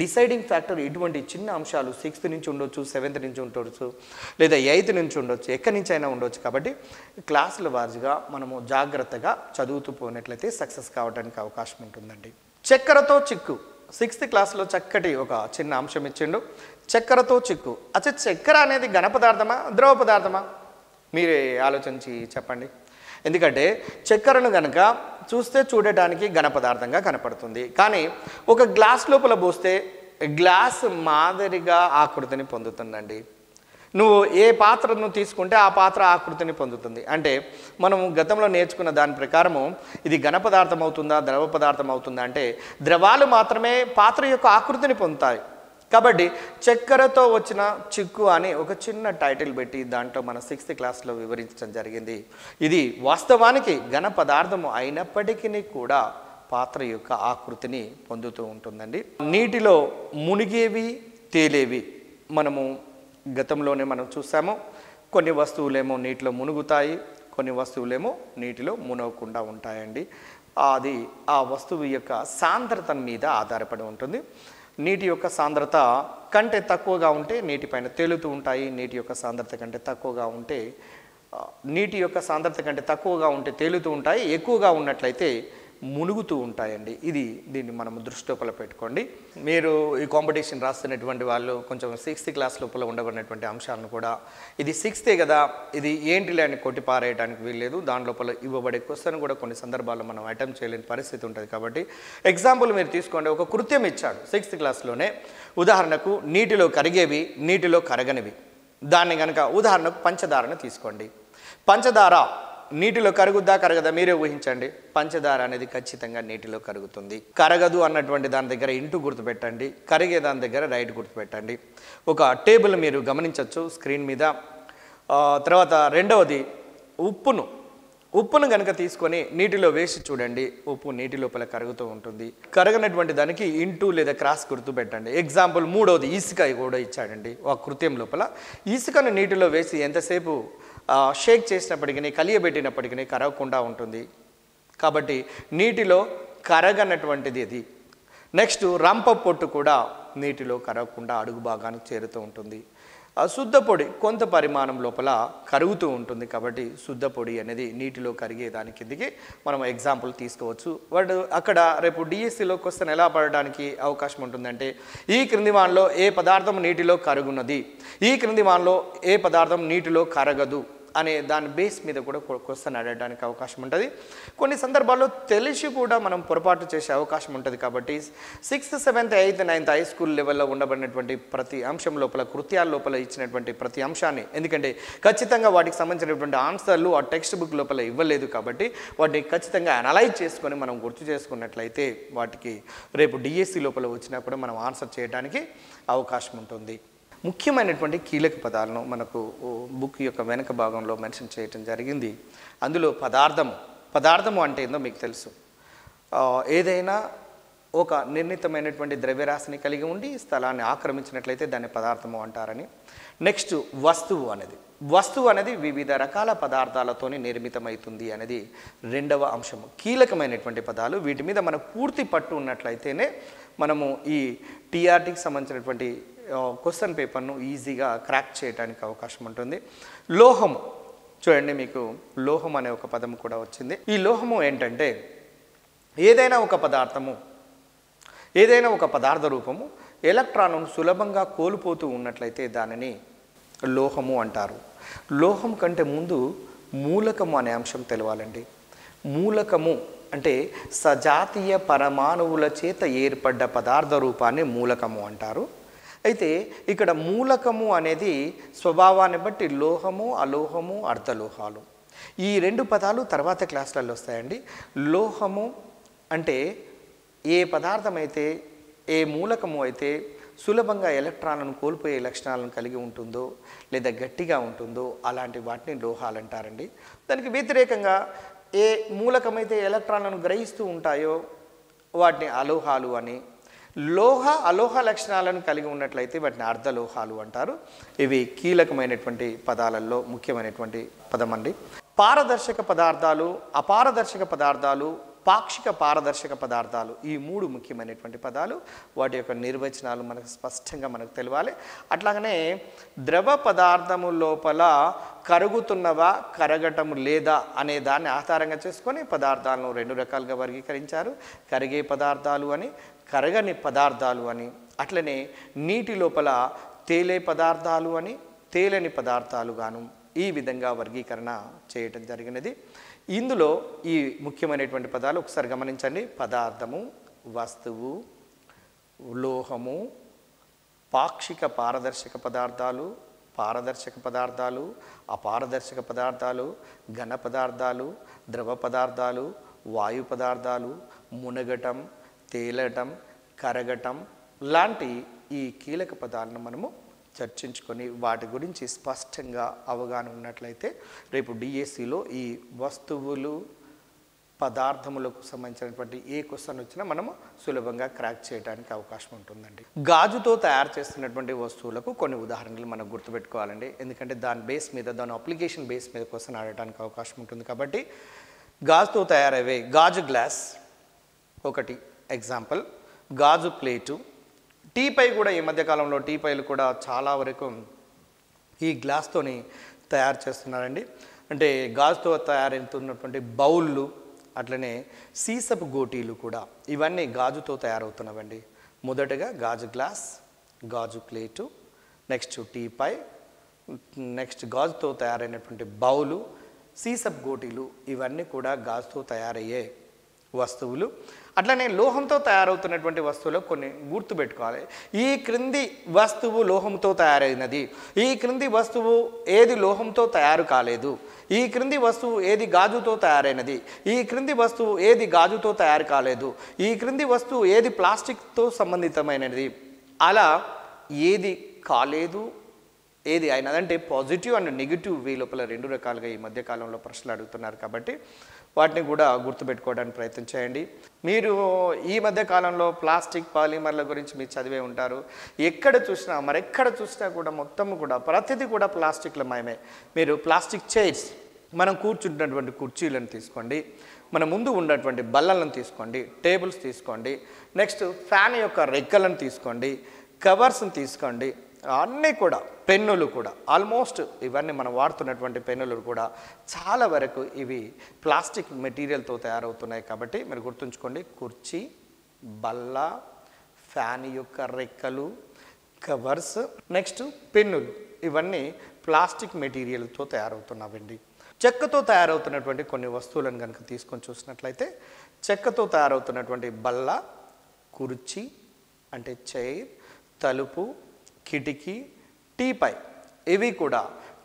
డిసైడింగ్ ఫ్యాక్టర్ ఇటువంటి చిన్న అంశాలు 6th నుంచి ఉండొచ్చు, 7th నుంచి ఉండొచ్చు, లేదా 8th నుంచి ఉండొచ్చు, ఎక్కడి నుంచి అయినా ఉండొచ్చు. కాబట్టి క్లాసుల వారీగా మనము జాగ్రత్తగా చదువుతూ పోయినట్లయితే సక్సెస్ కావడానికి అవకాశం ఉంటుందండి. చక్కెరతో చిక్కు 6th క్లాస్లో చక్కటి ఒక చిన్న అంశం ఇచ్చిండు. చక్కెరతో చిక్కు. అచ్చా, చక్కెర అనేది ఘన పదార్థమా, ద్రవ పదార్థమా? మీరే ఆలోచించి చెప్పండి. ఎందుకంటే చక్కెరను కనుక చూడటానికి ఘన పదార్థంగా కనపడుతుంది. కానీ ఒక గ్లాస్ లోపల పోస్తే గ్లాస్ మాదిరిగా ఆకృతిని పొందుతుందండి. నువ్వు ఏ పాత్రను తీసుకుంటే ఆ పాత్ర ఆకృతిని పొందుతుంది. అంటే మనము గతంలో నేర్చుకున్న దాని ప్రకారము ఇది ఘన పదార్థం అవుతుందా, ద్రవ పదార్థం అవుతుందా అంటే ద్రవాలు మాత్రమే పాత్ర యొక్క ఆకృతిని పొందుతాయి. కాబట్టి చక్కెరతో వచ్చిన చిక్కు అని ఒక చిన్న టైటిల్ పెట్టి దాంట్లో మన 6th క్లాస్లో వివరించడం జరిగింది. ఇది వాస్తవానికి ఘన పదార్థము అయినప్పటికీ కూడా పాత్ర యొక్క ఆకృతిని పొందుతూ ఉంటుందండి. నీటిలో మునిగేవి, తేలేవి మనము గతంలోనే మనం చూసాము. కొన్ని వస్తువులేమో నీటిలో మునుగుతాయి, కొన్ని వస్తువులేమో నీటిలో మునగకుండా ఉంటాయండి. అది ఆ వస్తువు యొక్క సాంద్రత మీద ఆధారపడి ఉంటుంది. నీటి యొక్క సాంద్రత కంటే తక్కువగా ఉంటే నీటిపైన తేలుతూ ఉంటాయి. నీటి యొక్క సాంద్రత కంటే తక్కువగా ఉంటే తేలుతూ ఉంటాయి. ఎక్కువగా ఉన్నట్లయితే మునుగుతూ ఉంటాయండి. దీన్ని మనం దృష్టి లోపల పెట్టుకోండి. మీరు ఈ కాంపిటీషన్ రాస్తున్నటువంటి వాళ్ళు కొంచెం 6th క్లాస్ లోపల ఉండబడినటువంటి అంశాలను కూడా ఇది 6th కదా, ఇది ఏంటిలే అని కొట్టి పారేయడానికి వీల్లేదు. దాని లోపల ఇవ్వబడే క్వశ్చన్ కూడా కొన్ని సందర్భాల్లో మనం అటెంప్ట్ చేయలేని పరిస్థితి ఉంటుంది. కాబట్టి ఎగ్జాంపుల్ మీరు తీసుకోండి. ఒక కృత్యం ఇచ్చాడు 6th క్లాస్లోనే. ఉదాహరణకు నీటిలో కరిగేవి, నీటిలో కరగనివి. దాన్ని కనుక ఉదాహరణకు పంచదారను తీసుకోండి. పంచదార నీటిలో కరుగుద్దా, కరగదా? మీరే ఊహించండి. పంచదార అనేది ఖచ్చితంగా నీటిలో కరుగుతుంది. కరగదు అన్నటువంటి దాని దగ్గర ఇంటూ గుర్తుపెట్టండి, కరిగే దాని దగ్గర రైట్ గుర్తుపెట్టండి. ఒక టేబుల్ మీరు గమనించవచ్చు స్క్రీన్ మీద. తర్వాత రెండవది ఉప్పును కనుక తీసుకొని నీటిలో వేసి చూడండి. ఉప్పు నీటి లోపల కరుగుతూ ఉంటుంది. కరగనటువంటి దానికి ఇంటూ లేదా క్రాస్ గుర్తు పెట్టండి. ఎగ్జాంపుల్ మూడవది ఇసుక కూడా ఇచ్చాడండి. ఒక కృత్యం లోపల ఇసుకను నీటిలో వేసి ఎంతసేపు షేక్ చేసినప్పటికీ, కలియబెట్టినప్పటికీ కరగకుండా ఉంటుంది. కాబట్టి నీటిలో కరగనటువంటిది ఇది. నెక్స్ట్ రంప పొట్టు కూడా నీటిలో కరగకుండా అడుగు భాగానికి చేరుతూ ఉంటుంది. శుద్ధ పొడి కొంత పరిమాణం లోపల కరుగుతూ ఉంటుంది. కాబట్టి శుద్ధ పొడి అనేది నీటిలో కరిగే దాని కిందికి మనం ఎగ్జాంపుల్ తీసుకోవచ్చు. వాడు అక్కడ రేపు డిఎస్సిలో క్వశ్చన్ ఎలా పడడానికి అవకాశం ఉంటుందంటే, ఈ క్రింది వానలో ఏ పదార్థం నీటిలో కరుగున్నది, ఈ క్రింది వానలో ఏ పదార్థం నీటిలో కరగదు అనే దాని బేస్ మీద కూడా క్వశ్చన్ అడగడానికి అవకాశం ఉంటుంది. కొన్ని సందర్భాల్లో తెలిసి కూడా మనం పొరపాటు చేసే అవకాశం ఉంటుంది. కాబట్టి 6th, 7th, 8th, 9th high school లెవెల్లో ఉండబడినటువంటి ప్రతి అంశం లోపల, కృత్యాల లోపల ఇచ్చినటువంటి ప్రతి అంశాన్ని, ఎందుకంటే ఖచ్చితంగా వాటికి సంబంధించినటువంటి ఆన్సర్లు ఆ టెక్స్ట్ బుక్ లోపల ఇవ్వలేదు కాబట్టి వాటిని ఖచ్చితంగా అనలైజ్ చేసుకొని మనం గుర్తు చేసుకున్నట్లయితే వాటికి రేపు డిఎస్సి లోపల వచ్చినప్పుడు మనం ఆన్సర్ చేయడానికి అవకాశం ఉంటుంది. ముఖ్యమైనటువంటి కీలక పదాలను మనకు బుక్ యొక్క వెనక భాగంలో మెన్షన్ చేయటం జరిగింది. అందులో పదార్థము అంటే ఏందో మీకు తెలుసు. ఏదైనా ఒక నిర్ణీతమైనటువంటి ద్రవ్యరాశిని కలిగి ఉండి స్థలాన్ని ఆక్రమించినట్లయితే దాన్ని పదార్థము అంటారని. నెక్స్ట్ వస్తువు అనేది వివిధ రకాల పదార్థాలతోనే నిర్మితమవుతుంది అనేది రెండవ అంశము. కీలకమైనటువంటి పదాలు. వీటి మీద మనకు పూర్తి పట్టు ఉన్నట్లయితేనే మనము ఈ టీఆర్టీకి సంబంధించినటువంటి క్వశ్చన్ పేపర్ను ఈజీగా క్రాక్ చేయడానికి అవకాశం ఉంటుంది. లోహము చూడండి, మీకు లోహం అనే ఒక పదం కూడా వచ్చింది. ఈ లోహము ఏంటంటే ఏదైనా ఒక పదార్థ రూపము ఎలక్ట్రాన్ను సులభంగా కోల్పోతూ ఉన్నట్లయితే దానిని లోహము అంటారు. లోహం కంటే ముందు మూలకము అనే అంశం తెలవాలండి. మూలకము అంటే సజాతీయ పరమాణువుల చేత ఏర్పడ్డ పదార్థ రూపాన్ని మూలకము అంటారు. అయితే ఇక్కడ మూలకము అనేది స్వభావాన్ని బట్టి లోహము, అలోహము, అర్ధలోహాలు ఈ 2 పదాలు తర్వాత క్లాసులలో వస్తాయండి. లోహము అంటే ఏ పదార్థం అయితే, ఏ మూలకము అయితే సులభంగా ఎలక్ట్రాన్లను కోల్పోయే లక్షణాలను కలిగి ఉంటుందో లేదా గట్టిగా ఉంటుందో అలాంటి వాటిని లోహాలు అంటారండి. దానికి వ్యతిరేకంగా ఏ మూలకమైతే ఎలక్ట్రాన్లను గ్రహిస్తూ ఉంటాయో వాటిని అలోహాలు అని, అలోహ లక్షణాలను కలిగి ఉన్నట్లయితే వాటిని అర్ధలోహాలు అంటారు. ఇవి కీలకమైనటువంటి పదాలలో ముఖ్యమైనటువంటి పదం అండి. పారదర్శక పదార్థాలు, అపారదర్శక పదార్థాలు, పాక్షిక పారదర్శక పదార్థాలు ఈ 3 ముఖ్యమైనటువంటి పదాలు. వాటి యొక్క నిర్వచనాలు మనకు స్పష్టంగా తెలవాలి. అట్లాగనే ద్రవ పదార్థము లోపల కరుగుతున్నవా కరగటము లేదా అనే దాన్ని ఆధారంగా చేసుకొని పదార్థాలను 2 రకాలుగా వర్గీకరించారు. కరిగే పదార్థాలు అని, కరగని పదార్థాలు అని. అట్లనే నీటి లోపల తేలే పదార్థాలు అని, తేలని పదార్థాలు గాను ఈ విధంగా వర్గీకరణ చేయటం జరిగినది. ఇందులో ఈ ముఖ్యమైనటువంటి పదాలు ఒకసారి గమనించండి. పదార్థము, వస్తువు, లోహము, పాక్షిక పారదర్శక పదార్థాలు, పారదర్శక పదార్థాలు, అపారదర్శక పదార్థాలు, ఘన పదార్థాలు, ద్రవ పదార్థాలు, వాయు పదార్థాలు, మునగటం, తేలటం, కరగటం లాంటి ఈ కీలక పదాలను మనము చర్చించుకొని వాటి గురించి స్పష్టంగా అవగాహన ఉన్నట్లయితే రేపు డిఎస్సిలో ఈ వస్తువులు, పదార్థములకు సంబంధించినటువంటి ఏ క్వశ్చన్ వచ్చినా మనము సులభంగా క్రాక్ చేయడానికి అవకాశం ఉంటుందండి. గాజుతో తయారు చేస్తున్నటువంటి వస్తువులకు కొన్ని ఉదాహరణలు మనం గుర్తుపెట్టుకోవాలండి. ఎందుకంటే దాని అప్లికేషన్ బేస్ మీద క్వశ్చన్ ఆడటానికి అవకాశం ఉంటుంది. కాబట్టి గాజుతో తయారయ్యే గాజు గ్లాస్ ఒకటి ఎగ్జాంపుల్, గాజు ప్లేటు, టీపై కూడా ఈ మధ్యకాలంలో టీపైలు కూడా చాలా వరకు ఈ గ్లాస్తోని తయారు చేస్తున్నారండి. అంటే గాజుతో తయారవుతున్నటువంటి బౌళ్ళు, అట్లనే సీసపు గోటీలు కూడా ఇవన్నీ గాజుతో తయారవుతున్నవండి. మొదటగా గాజు గ్లాస్, గాజు ప్లేటు, నెక్స్ట్ టీపై, నెక్స్ట్ గాజుతో తయారైనటువంటి బౌలు, సీసపు గోటీలు ఇవన్నీ కూడా గాజుతో తయారయ్యే వస్తువులు. అట్లనే లోహంతో తయారవుతున్నటువంటి వస్తువులు కొన్ని గుర్తుపెట్టుకోవాలి. ఈ క్రింది వస్తువు లోహంతో తయారైనది, ఈ క్రింది వస్తువు ఏది లోహంతో తయారు కాలేదు, ఈ క్రింది వస్తువు ఏది గాజుతో తయారైనది, ఈ క్రింది వస్తువు ఏది గాజుతో తయారు కాలేదు, ఈ క్రింది వస్తువు ఏది ప్లాస్టిక్తో సంబంధితమైనది, అలా ఏది కాలేదు ఏది అయినదంటే పాజిటివ్ అండ్ నెగిటివ్ వే లోపల 2 రకాలుగా ఈ మధ్యకాలంలో ప్రశ్నలు అడుగుతున్నారు. కాబట్టి వాటిని కూడా గుర్తుపెట్టుకోవడానికి ప్రయత్నం చేయండి. మీరు ఈ మధ్యకాలంలో ప్లాస్టిక్, పాలిమర్ల గురించి మీరు చదివే ఉంటారు. ఎక్కడ చూసినా మరెక్కడ చూసినా కూడా మొత్తం కూడా ప్రతిదీ కూడా ప్లాస్టిక్ల మయమే. మీరు ప్లాస్టిక్ చైర్స్, మనం కూర్చుంటున్నటువంటి కుర్చీలను తీసుకోండి, మన ముందు ఉన్నటువంటి బల్లలను తీసుకోండి, టేబుల్స్ తీసుకోండి, నెక్స్ట్ ఫ్యాన్ యొక్క రెక్కలను తీసుకోండి, కవర్స్ని తీసుకోండి, అన్నీ కూడా పెన్నులు కూడా ఆల్మోస్ట్ ఇవన్నీ మనం వాడుతున్నటువంటి పెన్నులు కూడా చాలా వరకు ఇవి ప్లాస్టిక్ మెటీరియల్తో తయారవుతున్నాయి. కాబట్టి మీరు గుర్తుంచుకోండి, కుర్చీ, బల్ల, ఫ్యాన్ యొక్క రెక్కలు, కవర్స్, నెక్స్ట్ పెన్నులు ఇవన్నీ ప్లాస్టిక్ మెటీరియల్తో తయారవుతున్నావండి. చెక్కతో తయారవుతున్నటువంటి కొన్ని వస్తువులను కనుక తీసుకొని చూసినట్లయితే చెక్కతో తయారవుతున్నటువంటి బల్ల, కుర్చీ అంటే చైర్, తలుపు, కిటికీ, టీపై ఇవి కూడా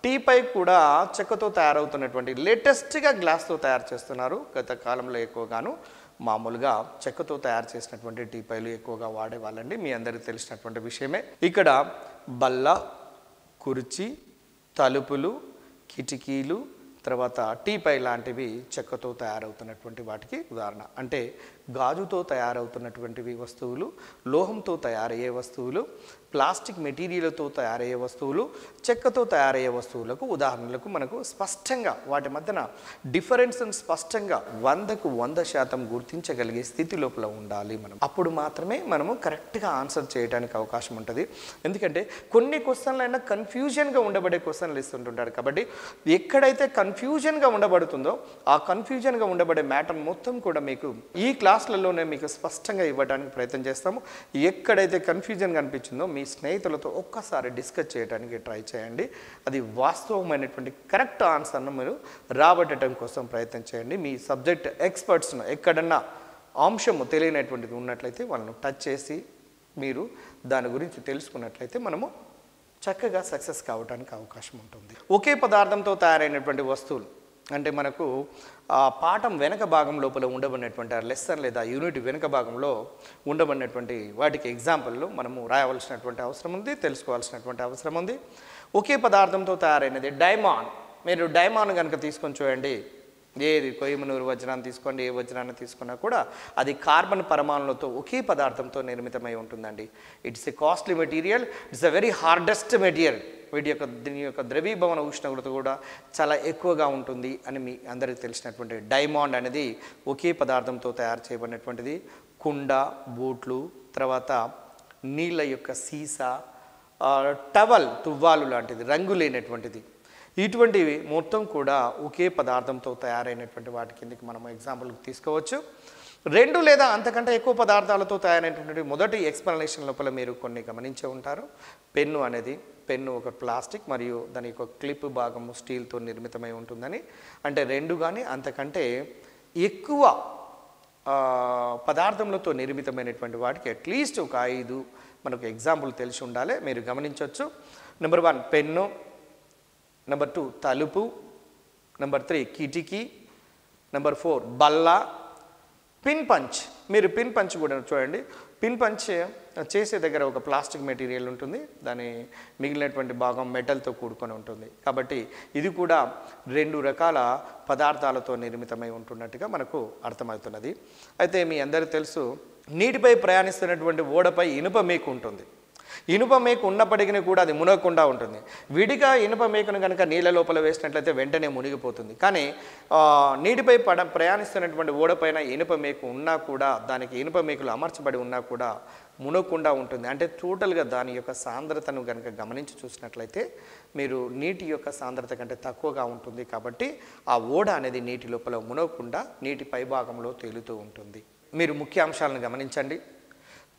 టీపై కూడా చెక్కతో తయారవుతున్నటువంటి లేటెస్ట్గా గ్లాస్తో తయారు చేస్తున్నారు. గత కాలంలో ఎక్కువగాను మామూలుగా చెక్కతో తయారు చేసినటువంటి టీపైలు ఎక్కువగా వాడేవాళ్ళండి. మీ అందరికీ తెలిసినటువంటి విషయమే. ఇక్కడ బల్ల, కుర్చీ, తలుపులు, కిటికీలు, తర్వాత టీపై లాంటివి చెక్కతో తయారవుతున్నటువంటి వాటికి ఉదాహరణ. అంటే గాజుతో తయారవుతున్నటువంటివి వస్తువులు, లోహంతో తయారయ్యే వస్తువులు, ప్లాస్టిక్ మెటీరియల్తో తయారయ్యే వస్తువులు, చెక్కతో తయారయ్యే వస్తువులకు ఉదాహరణలకు మనకు స్పష్టంగా వాటి మధ్యన డిఫరెన్స్ని స్పష్టంగా 100కు 100% గుర్తించగలిగే స్థితి లోపల ఉండాలి మనం. అప్పుడు మాత్రమే మనము కరెక్ట్గా ఆన్సర్ చేయడానికి అవకాశం ఉంటుంది. ఎందుకంటే కొన్ని క్వశ్చన్లు అయినా కన్ఫ్యూజన్గా ఉండబడే క్వశ్చన్లు ఇస్తుంటుంటారు. కాబట్టి ఎక్కడైతే కన్ఫ్యూజన్గా ఉండబడుతుందో ఆ కన్ఫ్యూజన్గా ఉండబడే మ్యాటర్ మొత్తం కూడా మీకు ఈ క్లాసులలోనే మీకు స్పష్టంగా ఇవ్వడానికి ప్రయత్నం చేస్తాము. ఎక్కడైతే కన్ఫ్యూజన్గా అనిపించిందో మీ స్నేహితులతో ఒక్కసారి డిస్కస్ చేయడానికి ట్రై చేయండి. అది వాస్తవమైనటువంటి కరెక్ట్ ఆన్సర్ను మీరు రాబట్టడం కోసం ప్రయత్నం చేయండి. మీ సబ్జెక్ట్ ఎక్స్పర్ట్స్ను ఎక్కడన్నా అంశము తెలియనటువంటిది ఉన్నట్లయితే వాళ్ళను టచ్ చేసి మీరు దాని గురించి తెలుసుకున్నట్లయితే మనము చక్కగా సక్సెస్ కావడానికి అవకాశం ఉంటుంది. ఒకే పదార్థంతో తయారైనటువంటి వస్తువులు అంటే మనకు పాఠం వెనక భాగం లోపల ఉండబడినటువంటి లెసన్ లేదా యూనిట్ వెనక భాగంలో ఉండబడినటువంటి వాటికి ఎగ్జాంపుల్లో మనము రాయవలసినటువంటి అవసరం ఉంది, తెలుసుకోవాల్సినటువంటి అవసరం ఉంది. ఒకే పదార్థంతో తయారైనది డైమండ్. మీరు డైమండ్ కనుక తీసుకొని చూడండి, ఏది కొయ్యమనూరు వజ్రాన్ని తీసుకోండి, ఏ వజ్రాన్ని తీసుకున్నా కూడా అది కార్బన్ పరమాణులతో ఒకే పదార్థంతో నిర్మితమై ఉంటుందండి. It's a costly material, it's a very hardest material. దీని యొక్క ద్రవీభవన ఉష్ణోగ్రత కూడా చాలా ఎక్కువగా ఉంటుంది అని మీ అందరికీ తెలిసినటువంటి డైమండ్ అనేది ఒకే పదార్థంతో తయారు చేయబడినటువంటిది. కుండ, బూట్లు, తర్వాత నీళ్ళ యొక్క సీసా, టవల్ తువ్వాలు లాంటిది, రంగు లేనటువంటిది, ఇటువంటివి మొత్తం కూడా ఒకే పదార్థంతో తయారైనటువంటి వాటి కిందకి మనం ఎగ్జాంపుల్ తీసుకోవచ్చు. 2 లేదా అంతకంటే ఎక్కువ పదార్థాలతో తయారైనటువంటి మొదటి ఎక్స్ప్లెనేషన్ లోపల మీరు కొన్ని గమనించే ఉంటారు. పెన్ను ఒక ప్లాస్టిక్ మరియు దాని యొక్క క్లిప్ భాగము స్టీల్తో నిర్మితమై ఉంటుందని. అంటే 2 కానీ అంతకంటే ఎక్కువ పదార్థములతో నిర్మితమైనటువంటి వాటికి అట్లీస్ట్ ఒక 5 మనకు ఎగ్జాంపుల్ తెలిసి ఉండాలి. మీరు గమనించవచ్చు. నెంబర్ 1 పెన్ను, నెంబర్ 2 తలుపు, నెంబర్ 3 కిటికీ, నెంబర్ 4 బల్ల, పిన్ పంచ్. మీరు పిన్ పంచ్ కూడా చూడండి. పిన్ పంచ్ చేసే దగ్గర ఒక ప్లాస్టిక్ మెటీరియల్ ఉంటుంది, దాని మిగిలినటువంటి భాగం మెటల్తో కూడుకొని ఉంటుంది. కాబట్టి ఇది కూడా 2 రకాల పదార్థాలతో నిర్మితమై ఉంటున్నట్టుగా మనకు అర్థమవుతున్నది. అయితే మీ అందరికీ తెలుసు, నీటిపై ప్రయాణిస్తున్నటువంటి ఓడపై ఇనుప మేకు ఉంటుంది. ఇనుప మేకు ఉన్నప్పటికీ కూడా అది మునగకుండా ఉంటుంది. విడిగా ఇనుప మేకును కనుక నీళ్ళ లోపల వేసినట్లయితే వెంటనే మునిగిపోతుంది. కానీ నీటిపై ప్రయాణిస్తున్నటువంటి ఓడపైన ఇనుప మేకు ఉన్నా కూడా, దానికి ఇనుప మేకులు అమర్చబడి ఉన్నా కూడా మునగకుండా ఉంటుంది. అంటే టోటల్గా దాని యొక్క సాంద్రతను కనుక గమనించి చూసినట్లయితే మీరు నీటి యొక్క సాంద్రత కంటే తక్కువగా ఉంటుంది. కాబట్టి ఆ ఓడ అనేది నీటి లోపల మునగకుండా నీటి పైభాగంలో తేలుతూ ఉంటుంది. మీరు ముఖ్య అంశాలను గమనించండి.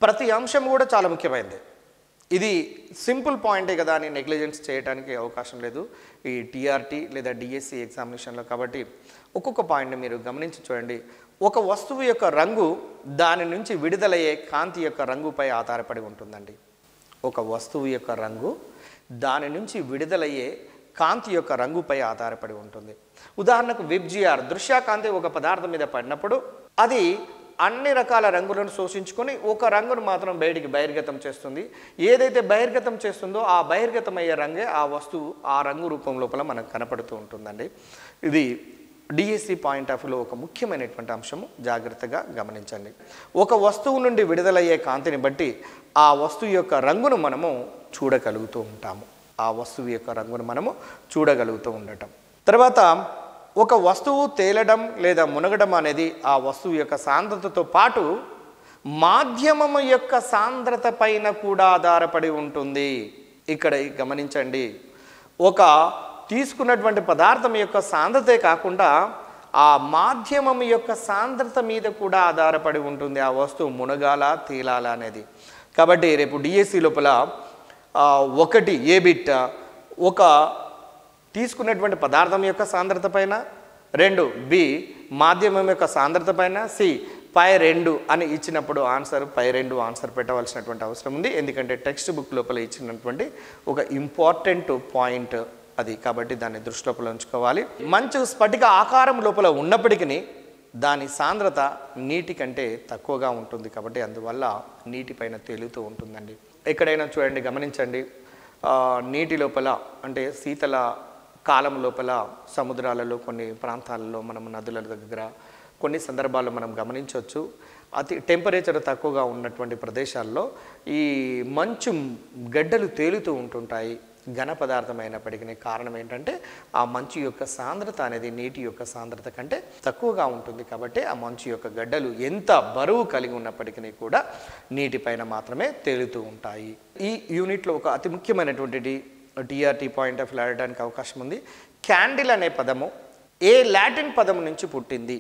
ప్రతి అంశం కూడా చాలా ముఖ్యమైనది. ఇది సింపుల్ పాయింటే కదా అని నెగ్లిజెన్స్ చేయడానికి అవకాశం లేదు ఈ టీఆర్టీ లేదా డిఎస్సి ఎగ్జామినేషన్లో. కాబట్టి ఒక్కొక్క పాయింట్ని మీరు గమనించి చూడండి. ఒక వస్తువు యొక్క రంగు దాని నుంచి విడుదలయ్యే కాంతి యొక్క రంగుపై ఆధారపడి ఉంటుందండి. ఒక వస్తువు యొక్క రంగు దాని నుంచి విడుదలయ్యే కాంతి యొక్క రంగుపై ఆధారపడి ఉంటుంది. ఉదాహరణకు విబ్జిఆర్ దృశ్యకాంతి ఒక పదార్థం మీద పడినప్పుడు అది అన్ని రకాల రంగులను శోషించుకొని ఒక రంగును మాత్రం బయటికి బహిర్గతం చేస్తుంది. ఏదైతే బహిర్గతం చేస్తుందో ఆ బహిర్గతమయ్యే రంగే ఆ వస్తువు ఆ రంగు రూపం లోపల మనకు కనపడుతూ ఉంటుందండి. ఇది డిఎస్సి పాయింట్ ఆఫ్ వ్యూలో ఒక ముఖ్యమైనటువంటి అంశము. జాగ్రత్తగా గమనించండి. ఒక వస్తువు నుండి విడుదలయ్యే కాంతిని బట్టి ఆ వస్తువు యొక్క రంగును మనము చూడగలుగుతూ ఉంటాము. ఉండటం. తర్వాత ఒక వస్తువు తేలడం లేదా మునగడం అనేది ఆ వస్తువు యొక్క సాంద్రతతో పాటు మాధ్యమము యొక్క సాంద్రత పైన కూడా ఆధారపడి ఉంటుంది. ఇక్కడ గమనించండి, ఒక తీసుకున్నటువంటి పదార్థం యొక్క సాంద్రతే కాకుండా ఆ మాధ్యమం యొక్క సాంద్రత మీద కూడా ఆధారపడి ఉంటుంది ఆ వస్తువు మునగాల తేలాల అనేది. కాబట్టి రేపు డిఎస్సి లోపల 1 ఏ బిట్ ఒక తీసుకున్నటువంటి పదార్థం యొక్క సాంద్రత పైన, 2 బి మాధ్యమం యొక్క సాంద్రత పైన, సి π2 అని ఇచ్చినప్పుడు π2 ఆన్సర్ పెట్టవలసినటువంటి అవసరం ఉంది. ఎందుకంటే టెక్స్ట్ బుక్ లోపల ఇచ్చినటువంటి ఒక ఇంపార్టెంట్ పాయింట్ అది. కాబట్టి దాన్ని దృష్టి లోపల ఉంచుకోవాలి. మంచు స్ఫటిక ఆకారం లోపల ఉన్నప్పటికీ దాని సాంద్రత నీటి కంటే తక్కువగా ఉంటుంది. కాబట్టి అందువల్ల నీటిపైన తేలుతూ ఉంటుందండి. ఎక్కడైనా చూడండి, గమనించండి, నీటి లోపల అంటే శీతల కాలం లోపల సముద్రాలలో కొన్ని ప్రాంతాలలో మనం నదుల దగ్గర కొన్ని సందర్భాల్లో మనం గమనించవచ్చు అతి టెంపరేచర్ తక్కువగా ఉన్నటువంటి ప్రదేశాల్లో ఈ మంచు గడ్డలు తేలుతూ ఉంటుంటాయి. ఘన పదార్థం అయినప్పటికీ కారణం ఏంటంటే ఆ మంచు యొక్క సాంద్రత అనేది నీటి యొక్క సాంద్రత కంటే తక్కువగా ఉంటుంది. కాబట్టి ఆ మంచు యొక్క గడ్డలు ఎంత బరువు కలిగి ఉన్నప్పటికీ కూడా నీటిపైన మాత్రమే తేలుతూ ఉంటాయి. ఈ యూనిట్లో ఒక అతి ముఖ్యమైనటువంటి టీఆర్టీ పాయింట్ ఆఫ్ అడగడానికి అవకాశం ఉంది. క్యాండిల్ అనే పదము ఏ లాటిన్ పదం నుంచి పుట్టింది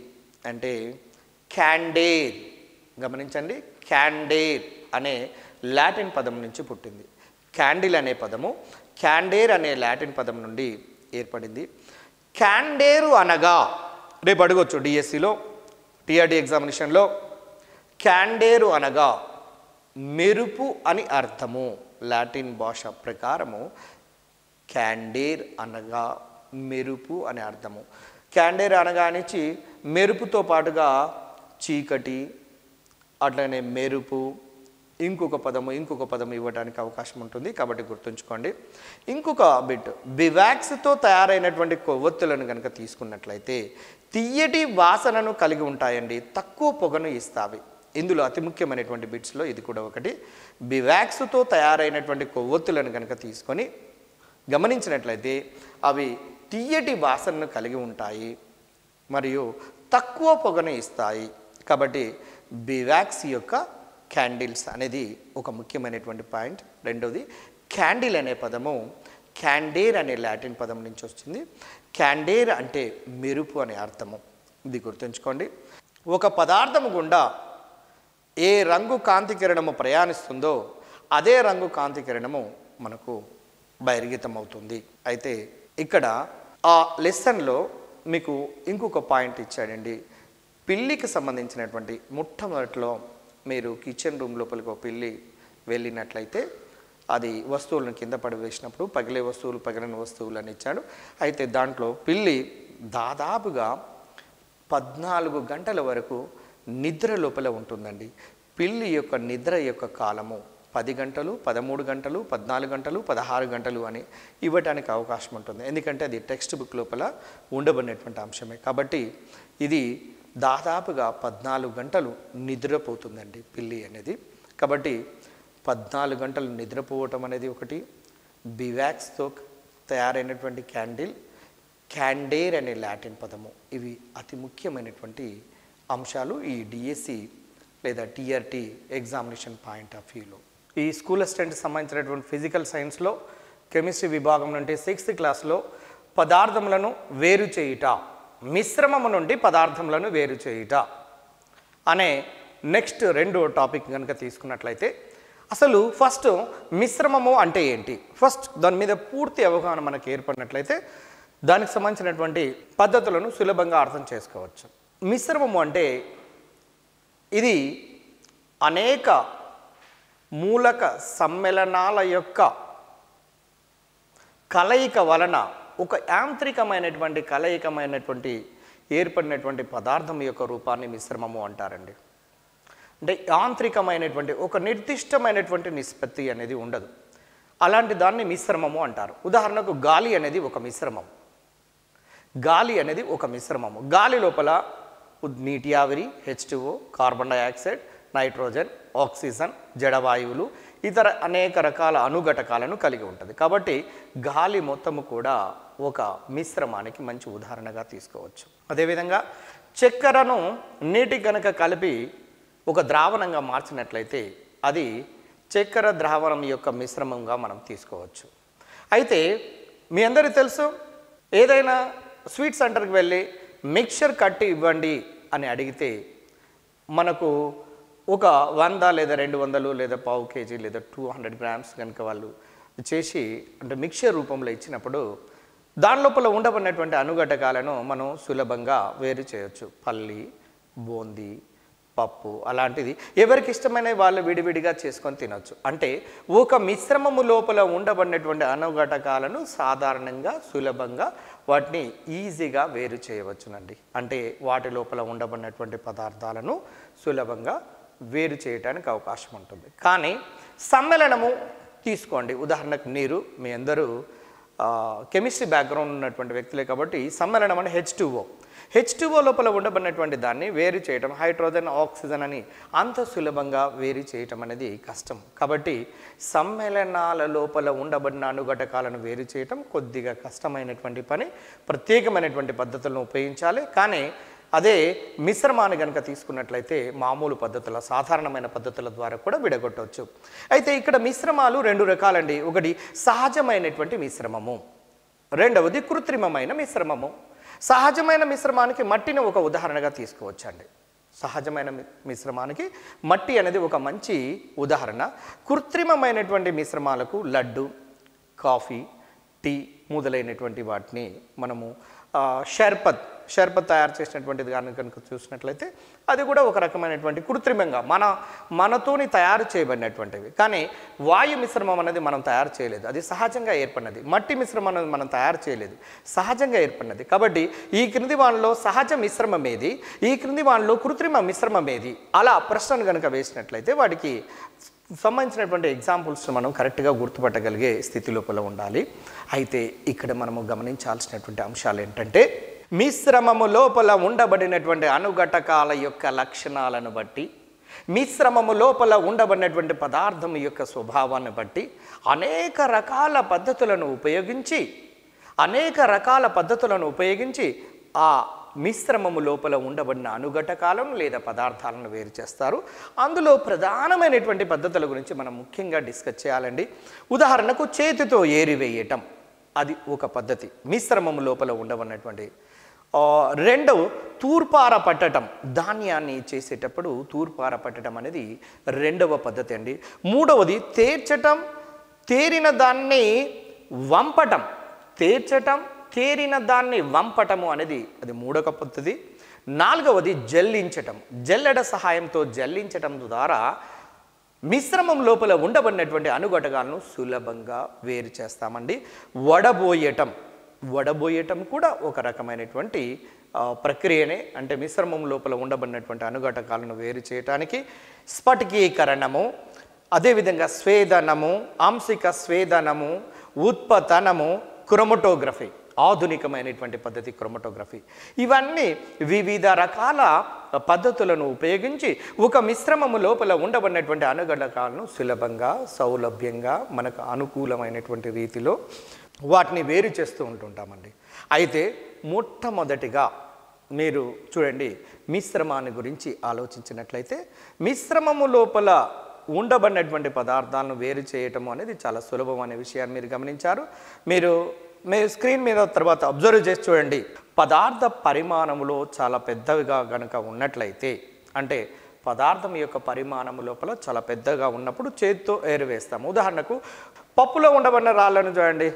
అంటే క్యాండేర్. గమనించండి, క్యాండేర్ అనే లాటిన్ పదం నుంచి పుట్టింది. క్యాండిల్ అనే పదము క్యాండేర్ అనే లాటిన్ పదం నుండి ఏర్పడింది. క్యాండేరు అనగా రేపు అడగొచ్చు డిఎస్సిలో టీఆర్టీ ఎగ్జామినేషన్లో. క్యాండేరు అనగా మెరుపు అని అర్థము. లాటిన్ భాష ప్రకారము క్యాండేర్ అనగా మెరుపు అని అర్థము. క్యాండేర్ అనగానిచ్చి మెరుపుతో పాటుగా చీకటి, అట్లనే మెరుపు, ఇంకొక పదము ఇవ్వడానికి అవకాశం ఉంటుంది. కాబట్టి గుర్తుంచుకోండి. ఇంకొక బిట్, బివాక్స్తో తయారైనటువంటి కొవ్వొత్తులను కనుక తీసుకున్నట్లయితే తియ్యటి వాసనను కలిగి ఉంటాయండి, తక్కువ పొగను ఇస్తావి. ఇందులో అతి ముఖ్యమైనటువంటి బిట్స్లో ఇది కూడా ఒకటి. బివాక్స్తో తయారైనటువంటి కొవ్వొత్తులను కనుక తీసుకొని గమనించినట్లయితే అవి తియ్యటి వాసనను కలిగి ఉంటాయి మరియు తక్కువ పొగను ఇస్తాయి. కాబట్టి బివాక్స్ యొక్క క్యాండిల్స్ అనేది ఒక ముఖ్యమైనటువంటి పాయింట్. రెండవది, క్యాండిల్ అనే పదము క్యాండేర్ అనే లాటిన్ పదం నుంచి వచ్చింది. క్యాండేర్ అంటే మెరుపు అనే అర్థము. ఇది గుర్తుంచుకోండి. ఒక పదార్థము గుండా ఏ రంగు కాంతి కిరణము ప్రయాణిస్తుందో అదే రంగు కాంతి కిరణము మనకు బహిర్గతం అవుతుంది. అయితే ఇక్కడ ఆ లెసన్లో మీకు ఇంకొక పాయింట్ ఇచ్చాడండి. పిల్లికి సంబంధించినటువంటి మొట్టమొదటిలో మీరు కిచెన్ రూమ్ లోపలికి ఒక పిల్లి వెళ్ళినట్లయితే అది వస్తువులను కింద పడివేసినప్పుడు పగిలే వస్తువులు, పగిలిన వస్తువులు అని ఇచ్చాడు. అయితే దాంట్లో పిల్లి దాదాపుగా 14 గంటల వరకు నిద్ర లోపల ఉంటుందండి. పిల్లి యొక్క నిద్ర యొక్క కాలము 10 గంటలు, 13 గంటలు, 14 గంటలు, 16 గంటలు అని ఇవ్వడానికి అవకాశం ఉంటుంది. ఎందుకంటే అది టెక్స్ట్ బుక్ లోపల ఉండబడినటువంటి అంశమే. కాబట్టి ఇది దాదాపుగా 14 గంటలు నిద్రపోతుందండి పిల్లి అనేది. కాబట్టి 14 గంటలు నిద్రపోవటం అనేది ఒకటి. బివాక్స్తో తయారైనటువంటి క్యాండిల్, క్యాండేర్ అనే లాటిన్ పదము, ఇవి అతి ముఖ్యమైనటువంటి అంశాలు ఈ డిఎస్సి లేదా టీఆర్టీ ఎగ్జామినేషన్ పాయింట్ ఆఫ్ వ్యూలో. ఈ స్కూల్ అసిస్టెంట్కి సంబంధించినటువంటి ఫిజికల్ సైన్స్లో కెమిస్ట్రీ విభాగం నుండి 6th క్లాస్లో పదార్థములను వేరు చేయుట, మిశ్రమము నుండి పదార్థములను వేరు చేయుట అనే నెక్స్ట్ 2వ టాపిక్ కనుక తీసుకున్నట్లయితే, అసలు ఫస్ట్ మిశ్రమము అంటే ఏంటి, ఫస్ట్ దాని మీద పూర్తి అవగాహన మనకు ఏర్పడినట్లయితే దానికి సంబంధించినటువంటి పద్ధతులను సులభంగా అర్థం చేసుకోవచ్చు. మిశ్రమము అంటే ఇది అనేక మూలక సమ్మేళనాల యొక్క కలయిక వలన ఒక యాంత్రికమైనటువంటి ఏర్పడినటువంటి పదార్థం యొక్క రూపాన్ని మిశ్రమము అంటారండి. అంటే యాంత్రికమైనటువంటి ఒక నిర్దిష్టమైనటువంటి నిష్పత్తి అనేది ఉండదు. అలాంటి దాన్ని మిశ్రమము అంటారు. ఉదాహరణకు గాలి అనేది ఒక మిశ్రమం. గాలి లోపల నీటి ఆవిరి, H2O, carbon dioxide, nitrogen, oxygen, జడవాయువులు, ఇతర అనేక రకాల అణుఘటకాలను కలిగి ఉంటుంది. కాబట్టి గాలి మొత్తము కూడా ఒక మిశ్రమానికి మంచి ఉదాహరణగా తీసుకోవచ్చు. అదేవిధంగా చక్కెరను నీటి కనుక కలిపి ఒక ద్రావణంగా మార్చినట్లయితే అది చక్కెర ద్రావణం యొక్క మిశ్రమంగా మనం తీసుకోవచ్చు. అయితే మీ అందరికీ తెలుసు, ఏదైనా స్వీట్ సెంటర్కి వెళ్ళి మిక్చర్ కట్టి ఇవ్వండి అని అడిగితే మనకు ఒక 100 లేదా 200 లేదా పావు కేజీ లేదా 200 గ్రామ్స్ కనుక వాళ్ళు చేసి అంటే మిక్చర్ రూపంలో ఇచ్చినప్పుడు దాని లోపల ఉండబడినటువంటి అణుఘటకాలను మనం సులభంగా వేరు చేయొచ్చు. పల్లి, బూందీ, పప్పు అలాంటిది ఎవరికి ఇష్టమైన వాళ్ళు విడివిడిగా చేసుకొని తినొచ్చు. అంటే ఒక మిశ్రమము లోపల ఉండబడినటువంటి అణుఘటకాలను సాధారణంగా సులభంగా వాటిని ఈజీగా వేరు చేయవచ్చునండి. అంటే వాటి లోపల ఉండబడినటువంటి పదార్థాలను సులభంగా వేరు చేయడానికి అవకాశం ఉంటుంది. కానీ సమ్మేళనము తీసుకోండి, ఉదాహరణకు నీరు. మీ అందరూ కెమిస్ట్రీ బ్యాక్గ్రౌండ్ ఉన్నటువంటి వ్యక్తులే కాబట్టి సమ్మేళనం అంటే H2O లోపల ఉండబడినటువంటి దాన్ని వేరు చేయటం, హైడ్రోజన్ ఆక్సిజన్ అని అంత సులభంగా వేరు చేయటం అనేది కష్టం. కాబట్టి సమ్మేళనాల లోపల ఉండబడిన అణుఘటకాలను వేరు చేయటం కొద్దిగా కష్టమైనటువంటి పని. ప్రత్యేకమైనటువంటి పద్ధతులను ఉపయోగించాలి. కానీ అదే మిశ్రమాన్ని కనుక తీసుకున్నట్లయితే మామూలు పద్ధతుల, సాధారణమైన పద్ధతుల ద్వారా కూడా విడగొట్టవచ్చు. అయితే ఇక్కడ మిశ్రమాలు 2 రకాలండి. ఒకటి సహజమైనటువంటి మిశ్రమము, రెండవది కృత్రిమమైన మిశ్రమము. సహజమైన మిశ్రమానికి మట్టిని ఒక ఉదాహరణగా తీసుకోవచ్చండి. సహజమైన మిశ్రమానికి మట్టి అనేది ఒక మంచి ఉదాహరణ. కృత్రిమమైనటువంటి మిశ్రమాలకు లడ్డు, కాఫీ, టీ మొదలైనటువంటి వాటిని మనము షర్బత్ తయారు చేసినటువంటిది కనుక చూసినట్లయితే అది కూడా ఒక రకమైనటువంటి కృత్రిమంగా మనతోని తయారు చేయబడినటువంటివి. కానీ వాయు మిశ్రమం అనేది మనం తయారు చేయలేదు, అది సహజంగా ఏర్పడినది. మట్టి మిశ్రమం అనేది మనం తయారు చేయలేదు, సహజంగా ఏర్పడినది. కాబట్టి ఈ క్రింది వానిలో సహజ మిశ్రమం ఏది, ఈ క్రింది వానిలో కృత్రిమ మిశ్రమం ఏది, అలా ప్రశ్నను కనుక వేసినట్లయితే వాటికి సంబంధించినటువంటి ఎగ్జాంపుల్స్ మనం కరెక్ట్గా గుర్తుపట్టగలిగే స్థితి లోపల ఉండాలి. అయితే ఇక్కడ మనము గమనించాల్సినటువంటి అంశాలు ఏంటంటే, మిశ్రమము లోపల ఉండబడినటువంటి అణుఘటకాల యొక్క లక్షణాలను బట్టి, మిశ్రమము లోపల ఉండబడినటువంటి పదార్థం యొక్క స్వభావాన్ని బట్టి అనేక రకాల పద్ధతులను ఉపయోగించి ఆ మిశ్రమము లోపల ఉండబడిన అణుఘటకాలను లేదా పదార్థాలను వేరు చేస్తారు. అందులో ప్రధానమైనటువంటి పద్ధతుల గురించి మనం ముఖ్యంగా డిస్కస్ చేయాలండి. ఉదాహరణకు చేతితో ఏరివేయటం, అది ఒక పద్ధతి మిశ్రమము లోపల ఉండబడినటువంటి. రెండవ తూర్పార పట్టడం, ధాన్యాన్ని చేసేటప్పుడు తూర్పార పట్టడం అనేది రెండవ పద్ధతి అండి. మూడవది తేరిన దాన్ని వంపటము అనేది అది మూడవ పద్ధతి. నాలుగవది జల్లెడ సహాయంతో జల్లించటం ద్వారా మిశ్రమం లోపల ఉండబడినటువంటి అణుఘటకాలను సులభంగా వేరు చేస్తామండి. వడబోయటం కూడా ఒక రకమైనటువంటి ప్రక్రియనే. అంటే మిశ్రమం లోపల ఉండబడినటువంటి అణుఘటకాలను వేరు చేయటానికి స్ఫటికీకరణము, అదేవిధంగా స్వేదనము, ఆంశిక స్వేదనము, ఉత్పతనము, క్రోమటోగ్రఫీ, ఆధునికమైనటువంటి పద్ధతి క్రోమటోగ్రఫీ, ఇవన్నీ వివిధ రకాల పద్ధతులను ఉపయోగించి ఒక మిశ్రమము లోపల ఉండబడినటువంటి అణుఘటకాలను సులభంగా, సౌలభ్యంగా, మనకు అనుకూలమైనటువంటి రీతిలో వాటిని వేరు చేస్తూ ఉంటుంటామండి. అయితే మొట్టమొదటిగా మీరు చూడండి, మిశ్రమాన్ని గురించి ఆలోచించినట్లయితే మిశ్రమము లోపల ఉండబడినటువంటి పదార్థాలను వేరు చేయటము అనేది చాలా సులభం అనే విషయాన్ని మీరు గమనించారు. మీరు స్క్రీన్ మీద తర్వాత అబ్జర్వ్ చేసి చూడండి. పదార్థ పరిమాణములో చాలా పెద్దవిగా గనుక ఉన్నట్లయితే, అంటే పదార్థం యొక్క పరిమాణము లోపల చాలా పెద్దగా ఉన్నప్పుడు చేతితో ఏరివేస్తాము. ఉదాహరణకు పప్పులో ఉండబడిన రాళ్ళను చూడండి,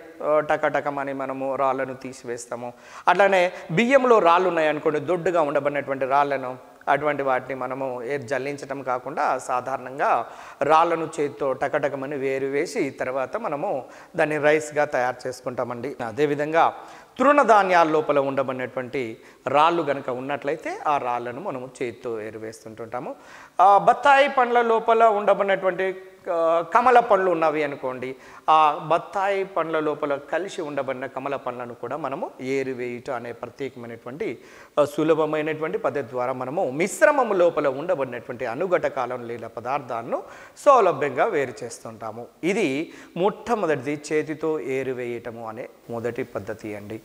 టకటకమని మనము రాళ్ళను తీసివేస్తాము. అట్లానే బియ్యంలో రాళ్ళు ఉన్నాయనుకోండి, దొడ్డుగా ఉండబడినటువంటి రాళ్ళను, అటువంటి వాటిని మనము జల్లించటం కాకుండా సాధారణంగా రాళ్ళను చేతితో టకటకమని వేరు వేసి తర్వాత మనము దాన్ని రైస్గా తయారు చేసుకుంటామండి. అదేవిధంగా తృణధాన్యాల లోపల ఉండబడినటువంటి రాళ్ళు కనుక ఉన్నట్లయితే ఆ రాళ్ళను మనము చేతితో ఏరివేస్తుంటుంటాము. బత్తాయి పండ్ల లోపల ఉండబడినటువంటి కమల పండ్లు ఉన్నవి అనుకోండి, ఆ బత్తాయి పండ్ల లోపల కలిసి ఉండబడిన కమల పండ్లను కూడా మనము ఏరివేయుట అనే ప్రత్యేకమైనటువంటి సులభమైనటువంటి పద్ధతి ద్వారా మనము మిశ్రమము లోపల ఉండబడినటువంటి అణుఘటకాలను లేదా పదార్థాలను సౌలభ్యంగా వేరు చేస్తుంటాము. ఇది మొట్టమొదటిది, చేతితో ఏరివేయటము అనే మొదటి పద్ధతి అండి.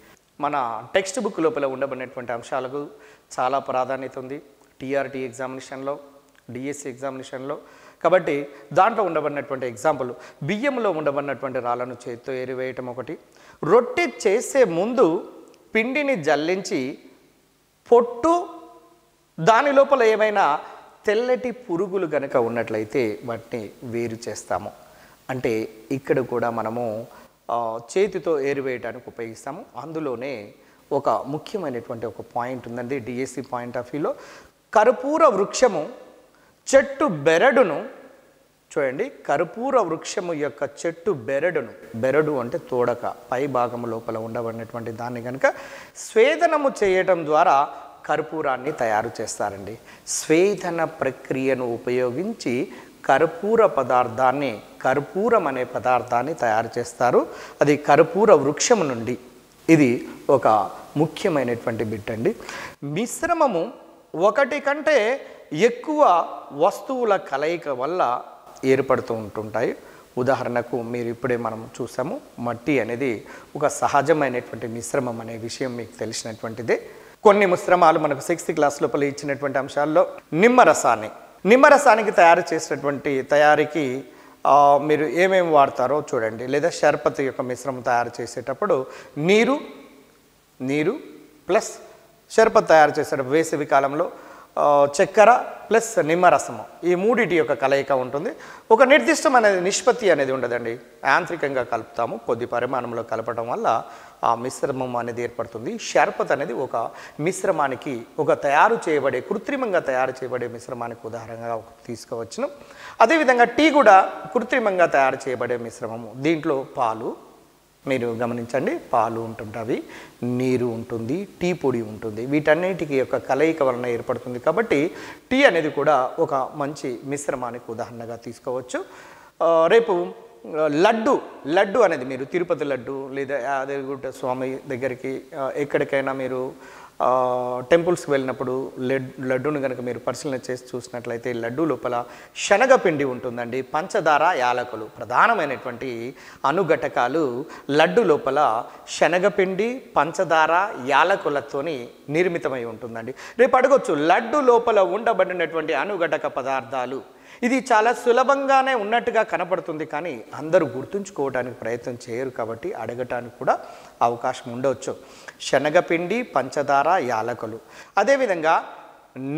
మన టెక్స్ట్ బుక్ లోపల ఉండబడినటువంటి అంశాలకు చాలా ప్రాధాన్యత ఉంది టీఆర్టీ ఎగ్జామినేషన్లో, డిఎస్సి ఎగ్జామినేషన్లో. కాబట్టి దాంట్లో ఉండబడినటువంటి ఎగ్జాంపుల్, బియ్యంలో ఉండబడినటువంటి రాళ్ళను చేతితో ఏరివేయటం ఒకటి. రొట్టె చేసే ముందు పిండిని జల్లించి పొట్టు దాని లోపల ఏమైనా తెల్లటి పురుగులు కనుక ఉన్నట్లయితే వాటిని వేరు చేస్తాము. అంటే ఇక్కడ కూడా మనము చేతితో ఏరివేయడానికి ఉపయోగిస్తాము. అందులోనే ఒక ముఖ్యమైనటువంటి ఒక పాయింట్ ఉందండి డిఎస్సి పాయింట్ ఆఫ్ వ్యూలో. కర్పూర వృక్షము చెట్టు బెరడును చూడండి, కర్పూర వృక్షము యొక్క చెట్టు బెరడు అంటే తోడక పై భాగము లోపల ఉండబడినటువంటి దాన్ని కనుక స్వేదనము చేయటం ద్వారా కర్పూరాన్ని తయారు చేస్తారండి. స్వేదన ప్రక్రియను ఉపయోగించి కర్పూర పదార్థాన్ని, కర్పూరం అనే పదార్థాన్ని తయారు చేస్తారు. అది కర్పూర వృక్షం నుండి. ఇది ఒక ముఖ్యమైనటువంటి బిట్ అండి. మిశ్రమము ఒకటి కంటే ఎక్కువ వస్తువుల కలయిక వల్ల ఏర్పడుతూ ఉంటుంటాయి. ఉదాహరణకు మీరు ఇప్పుడే మనం చూసాము, మట్టి అనేది ఒక సహజమైనటువంటి మిశ్రమం అనే విషయం మీకు తెలిసినటువంటిదే. కొన్ని మిశ్రమాలు మనకు 6th క్లాస్ లోపల ఇచ్చినటువంటి అంశాల్లో నిమ్మరసానికి తయారు చేసినటువంటి తయారీకి మీరు ఏమేమి వాడతారో చూడండి. లేదా షర్బత్ యొక్క మిశ్రమం తయారు చేసేటప్పుడు నీరు ప్లస్ షర్బత్ తయారు చేసేటప్పుడు వేసవి కాలంలో చక్కెర ప్లస్ నిమ్మరసము, ఈ మూడిటి యొక్క కలయిక ఉంటుంది. ఒక నిర్దిష్టమైన నిష్పత్తి అనేది ఉండదండి, యాంత్రికంగా కలుపుతాము. కొద్ది పరిమాణంలో కలపడం వల్ల ఆ మిశ్రమం అనేది ఏర్పడుతుంది. షర్బత్ అనేది ఒక మిశ్రమానికి, ఒక కృత్రిమంగా తయారు చేయబడే మిశ్రమానికి ఉదాహరణగా తీసుకోవచ్చును. అదేవిధంగా టీ కూడా కృత్రిమంగా తయారు చేయబడే మిశ్రమము. దీంట్లో పాలు, మీరు గమనించండి, పాలు ఉంటుంటాయి, నీరు ఉంటుంది, టీ పొడి ఉంటుంది. వీటన్నిటికీ యొక్క కలయిక వలన ఏర్పడుతుంది. కాబట్టి టీ అనేది కూడా ఒక మంచి మిశ్రమానికి ఉదాహరణగా తీసుకోవచ్చు. రేపు లడ్డు అనేది మీరు తిరుపతి లడ్డు లేదా యాదగిరిగుట్ట స్వామి దగ్గరికి ఎక్కడికైనా మీరు టెంపుల్స్కి వెళ్ళినప్పుడు లడ్డూను కనుక మీరు పరిశీలన చేసి చూసినట్లయితే లడ్డు లోపల శనగపిండి ఉంటుందండి. పంచదార, యాలకులు ప్రధానమైనటువంటి అనుఘటకాలు లడ్డు లోపల శనగపిండి, పంచదార, యాలకులతోని నిర్మితమై ఉంటుందండి. రేపు అడగొచ్చు, లడ్డు లోపల ఉండబడినటువంటి అనుఘటక పదార్థాలు, ఇది చాలా సులభంగానే ఉన్నట్టుగా కనపడుతుంది, కానీ అందరూ గుర్తుంచుకోవడానికి ప్రయత్నం చేయరు కాబట్టి అడగటానికి కూడా అవకాశం ఉండవచ్చు. శనగపిండి, పంచదార, యాలకులు. అదేవిధంగా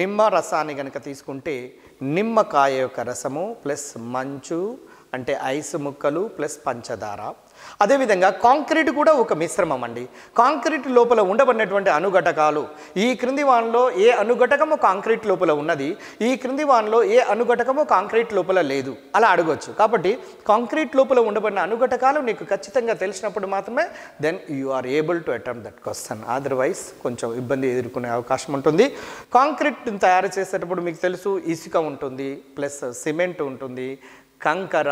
నిమ్మ రసాన్ని కనుక తీసుకుంటే నిమ్మకాయ యొక్క రసము ప్లస్ మంచు అంటే ఐస్ ముక్కలు ప్లస్ పంచదార. అదేవిధంగా కాంక్రీట్ కూడా ఒక మిశ్రమం అండి. కాంక్రీట్ లోపల ఉండబడినటువంటి అనుఘటకాలు, ఈ క్రింది వానిలో ఏ అనుఘటకము కాంక్రీట్ లోపల ఉన్నది, ఈ క్రింది వానిలో ఏ అనుఘటకము కాంక్రీట్ లోపల లేదు, అలా అడగవచ్చు. కాబట్టి కాంక్రీట్ లోపల ఉండబడిన అనుఘటకాలు నీకు ఖచ్చితంగా తెలిసినప్పుడు మాత్రమే then you are able to attempt that question. Otherwise కొంచెం ఇబ్బంది ఎదుర్కొనే అవకాశం ఉంటుంది. కాంక్రీట్ తయారు చేసేటప్పుడు మీకు తెలుసు, ఇసుక ఉంటుంది ప్లస్ సిమెంట్ ఉంటుంది, కంకర,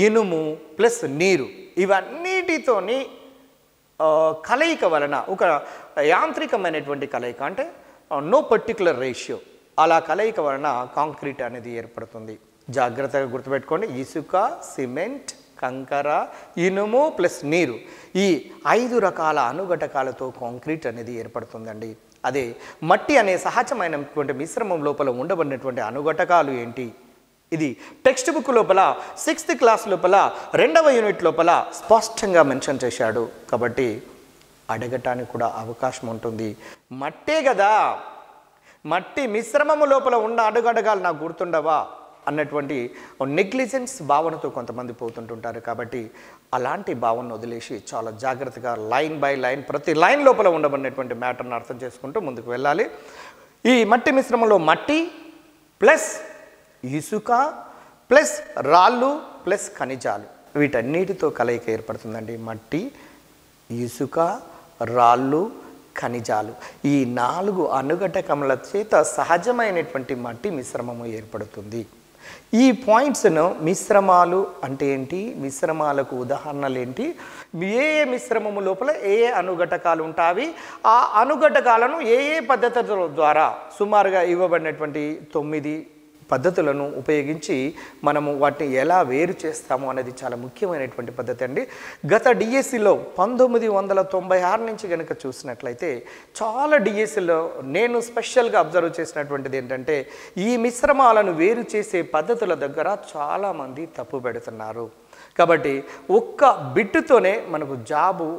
ఇనుము ప్లస్ నీరు, ఇవన్నిటితోని కలయిక వలన ఒక యాంత్రికమైనటువంటి కలయిక, అంటే నో పర్టికులర్ రేషియో, అలా కలయిక వలన కాంక్రీట్ అనేది ఏర్పడుతుంది. జాగ్రత్తగా గుర్తుపెట్టుకోండి, ఇసుక, సిమెంట్, కంకర, ఇనుము ప్లస్ నీరు, ఈ 5 రకాల అనుఘటకాలతో కాంక్రీట్ అనేది ఏర్పడుతుందండి. అదే మట్టి అనే సహజమైనటువంటి మిశ్రమం లోపల ఉండబడినటువంటి అనుఘటకాలు ఏంటి, ఇది టెక్స్ట్ బుక్ లోపల 6th క్లాస్ లోపల 2వ యూనిట్ లోపల స్పష్టంగా మెన్షన్ చేశాడు. కాబట్టి అడగటానికి కూడా అవకాశం ఉంటుంది. మట్టే కదా, మట్టి మిశ్రమము లోపల ఉన్న అడుగడగాలు నాకు గుర్తుండవా అన్నటువంటి నెగ్లిజెన్స్ భావనతో కొంతమంది పోతుంటుంటారు. కాబట్టి అలాంటి భావనను వదిలేసి చాలా జాగ్రత్తగా లైన్ బై లైన్, ప్రతి లైన్ లోపల ఉండబడినటువంటి మ్యాటర్ని అర్థం చేసుకుంటూ ముందుకు వెళ్ళాలి. ఈ మట్టి మిశ్రమంలో మట్టి ప్లస్ ఇసుక ప్లస్ రాళ్ళు ప్లస్ ఖనిజాలు, వీటన్నిటితో కలయిక ఏర్పడుతుందండి. మట్టి, ఇసుక, రాళ్ళు, ఖనిజాలు, ఈ 4 అనుఘటకముల చేత సహజమైనటువంటి మట్టి మిశ్రమము ఏర్పడుతుంది. ఈ పాయింట్స్ను, మిశ్రమాలు అంటే ఏంటి, మిశ్రమాలకు ఉదాహరణలు ఏంటి, ఏ మిశ్రమము లోపల ఏ అనుఘటకాలు ఉంటాయి, ఆ అనుఘటకాలను ఏ పద్ధతుల ద్వారా సుమారుగా ఇవ్వబడినటువంటి 9 పద్ధతులను ఉపయోగించి మనము వాటిని ఎలా వేరు చేస్తాము అనేది చాలా ముఖ్యమైనటువంటి పద్ధతి అండి. గత డిఎస్సిలో 1996 నుంచి కనుక చూసినట్లయితే చాలా డిఎస్సిలో నేను స్పెషల్గా అబ్జర్వ్ చేసినటువంటిది ఏంటంటే, ఈ మిశ్రమాలను వేరు చేసే పద్ధతుల దగ్గర చాలామంది తప్పు పెడుతున్నారు. కాబట్టి ఒక్క బిట్టుతోనే మనకు జాబు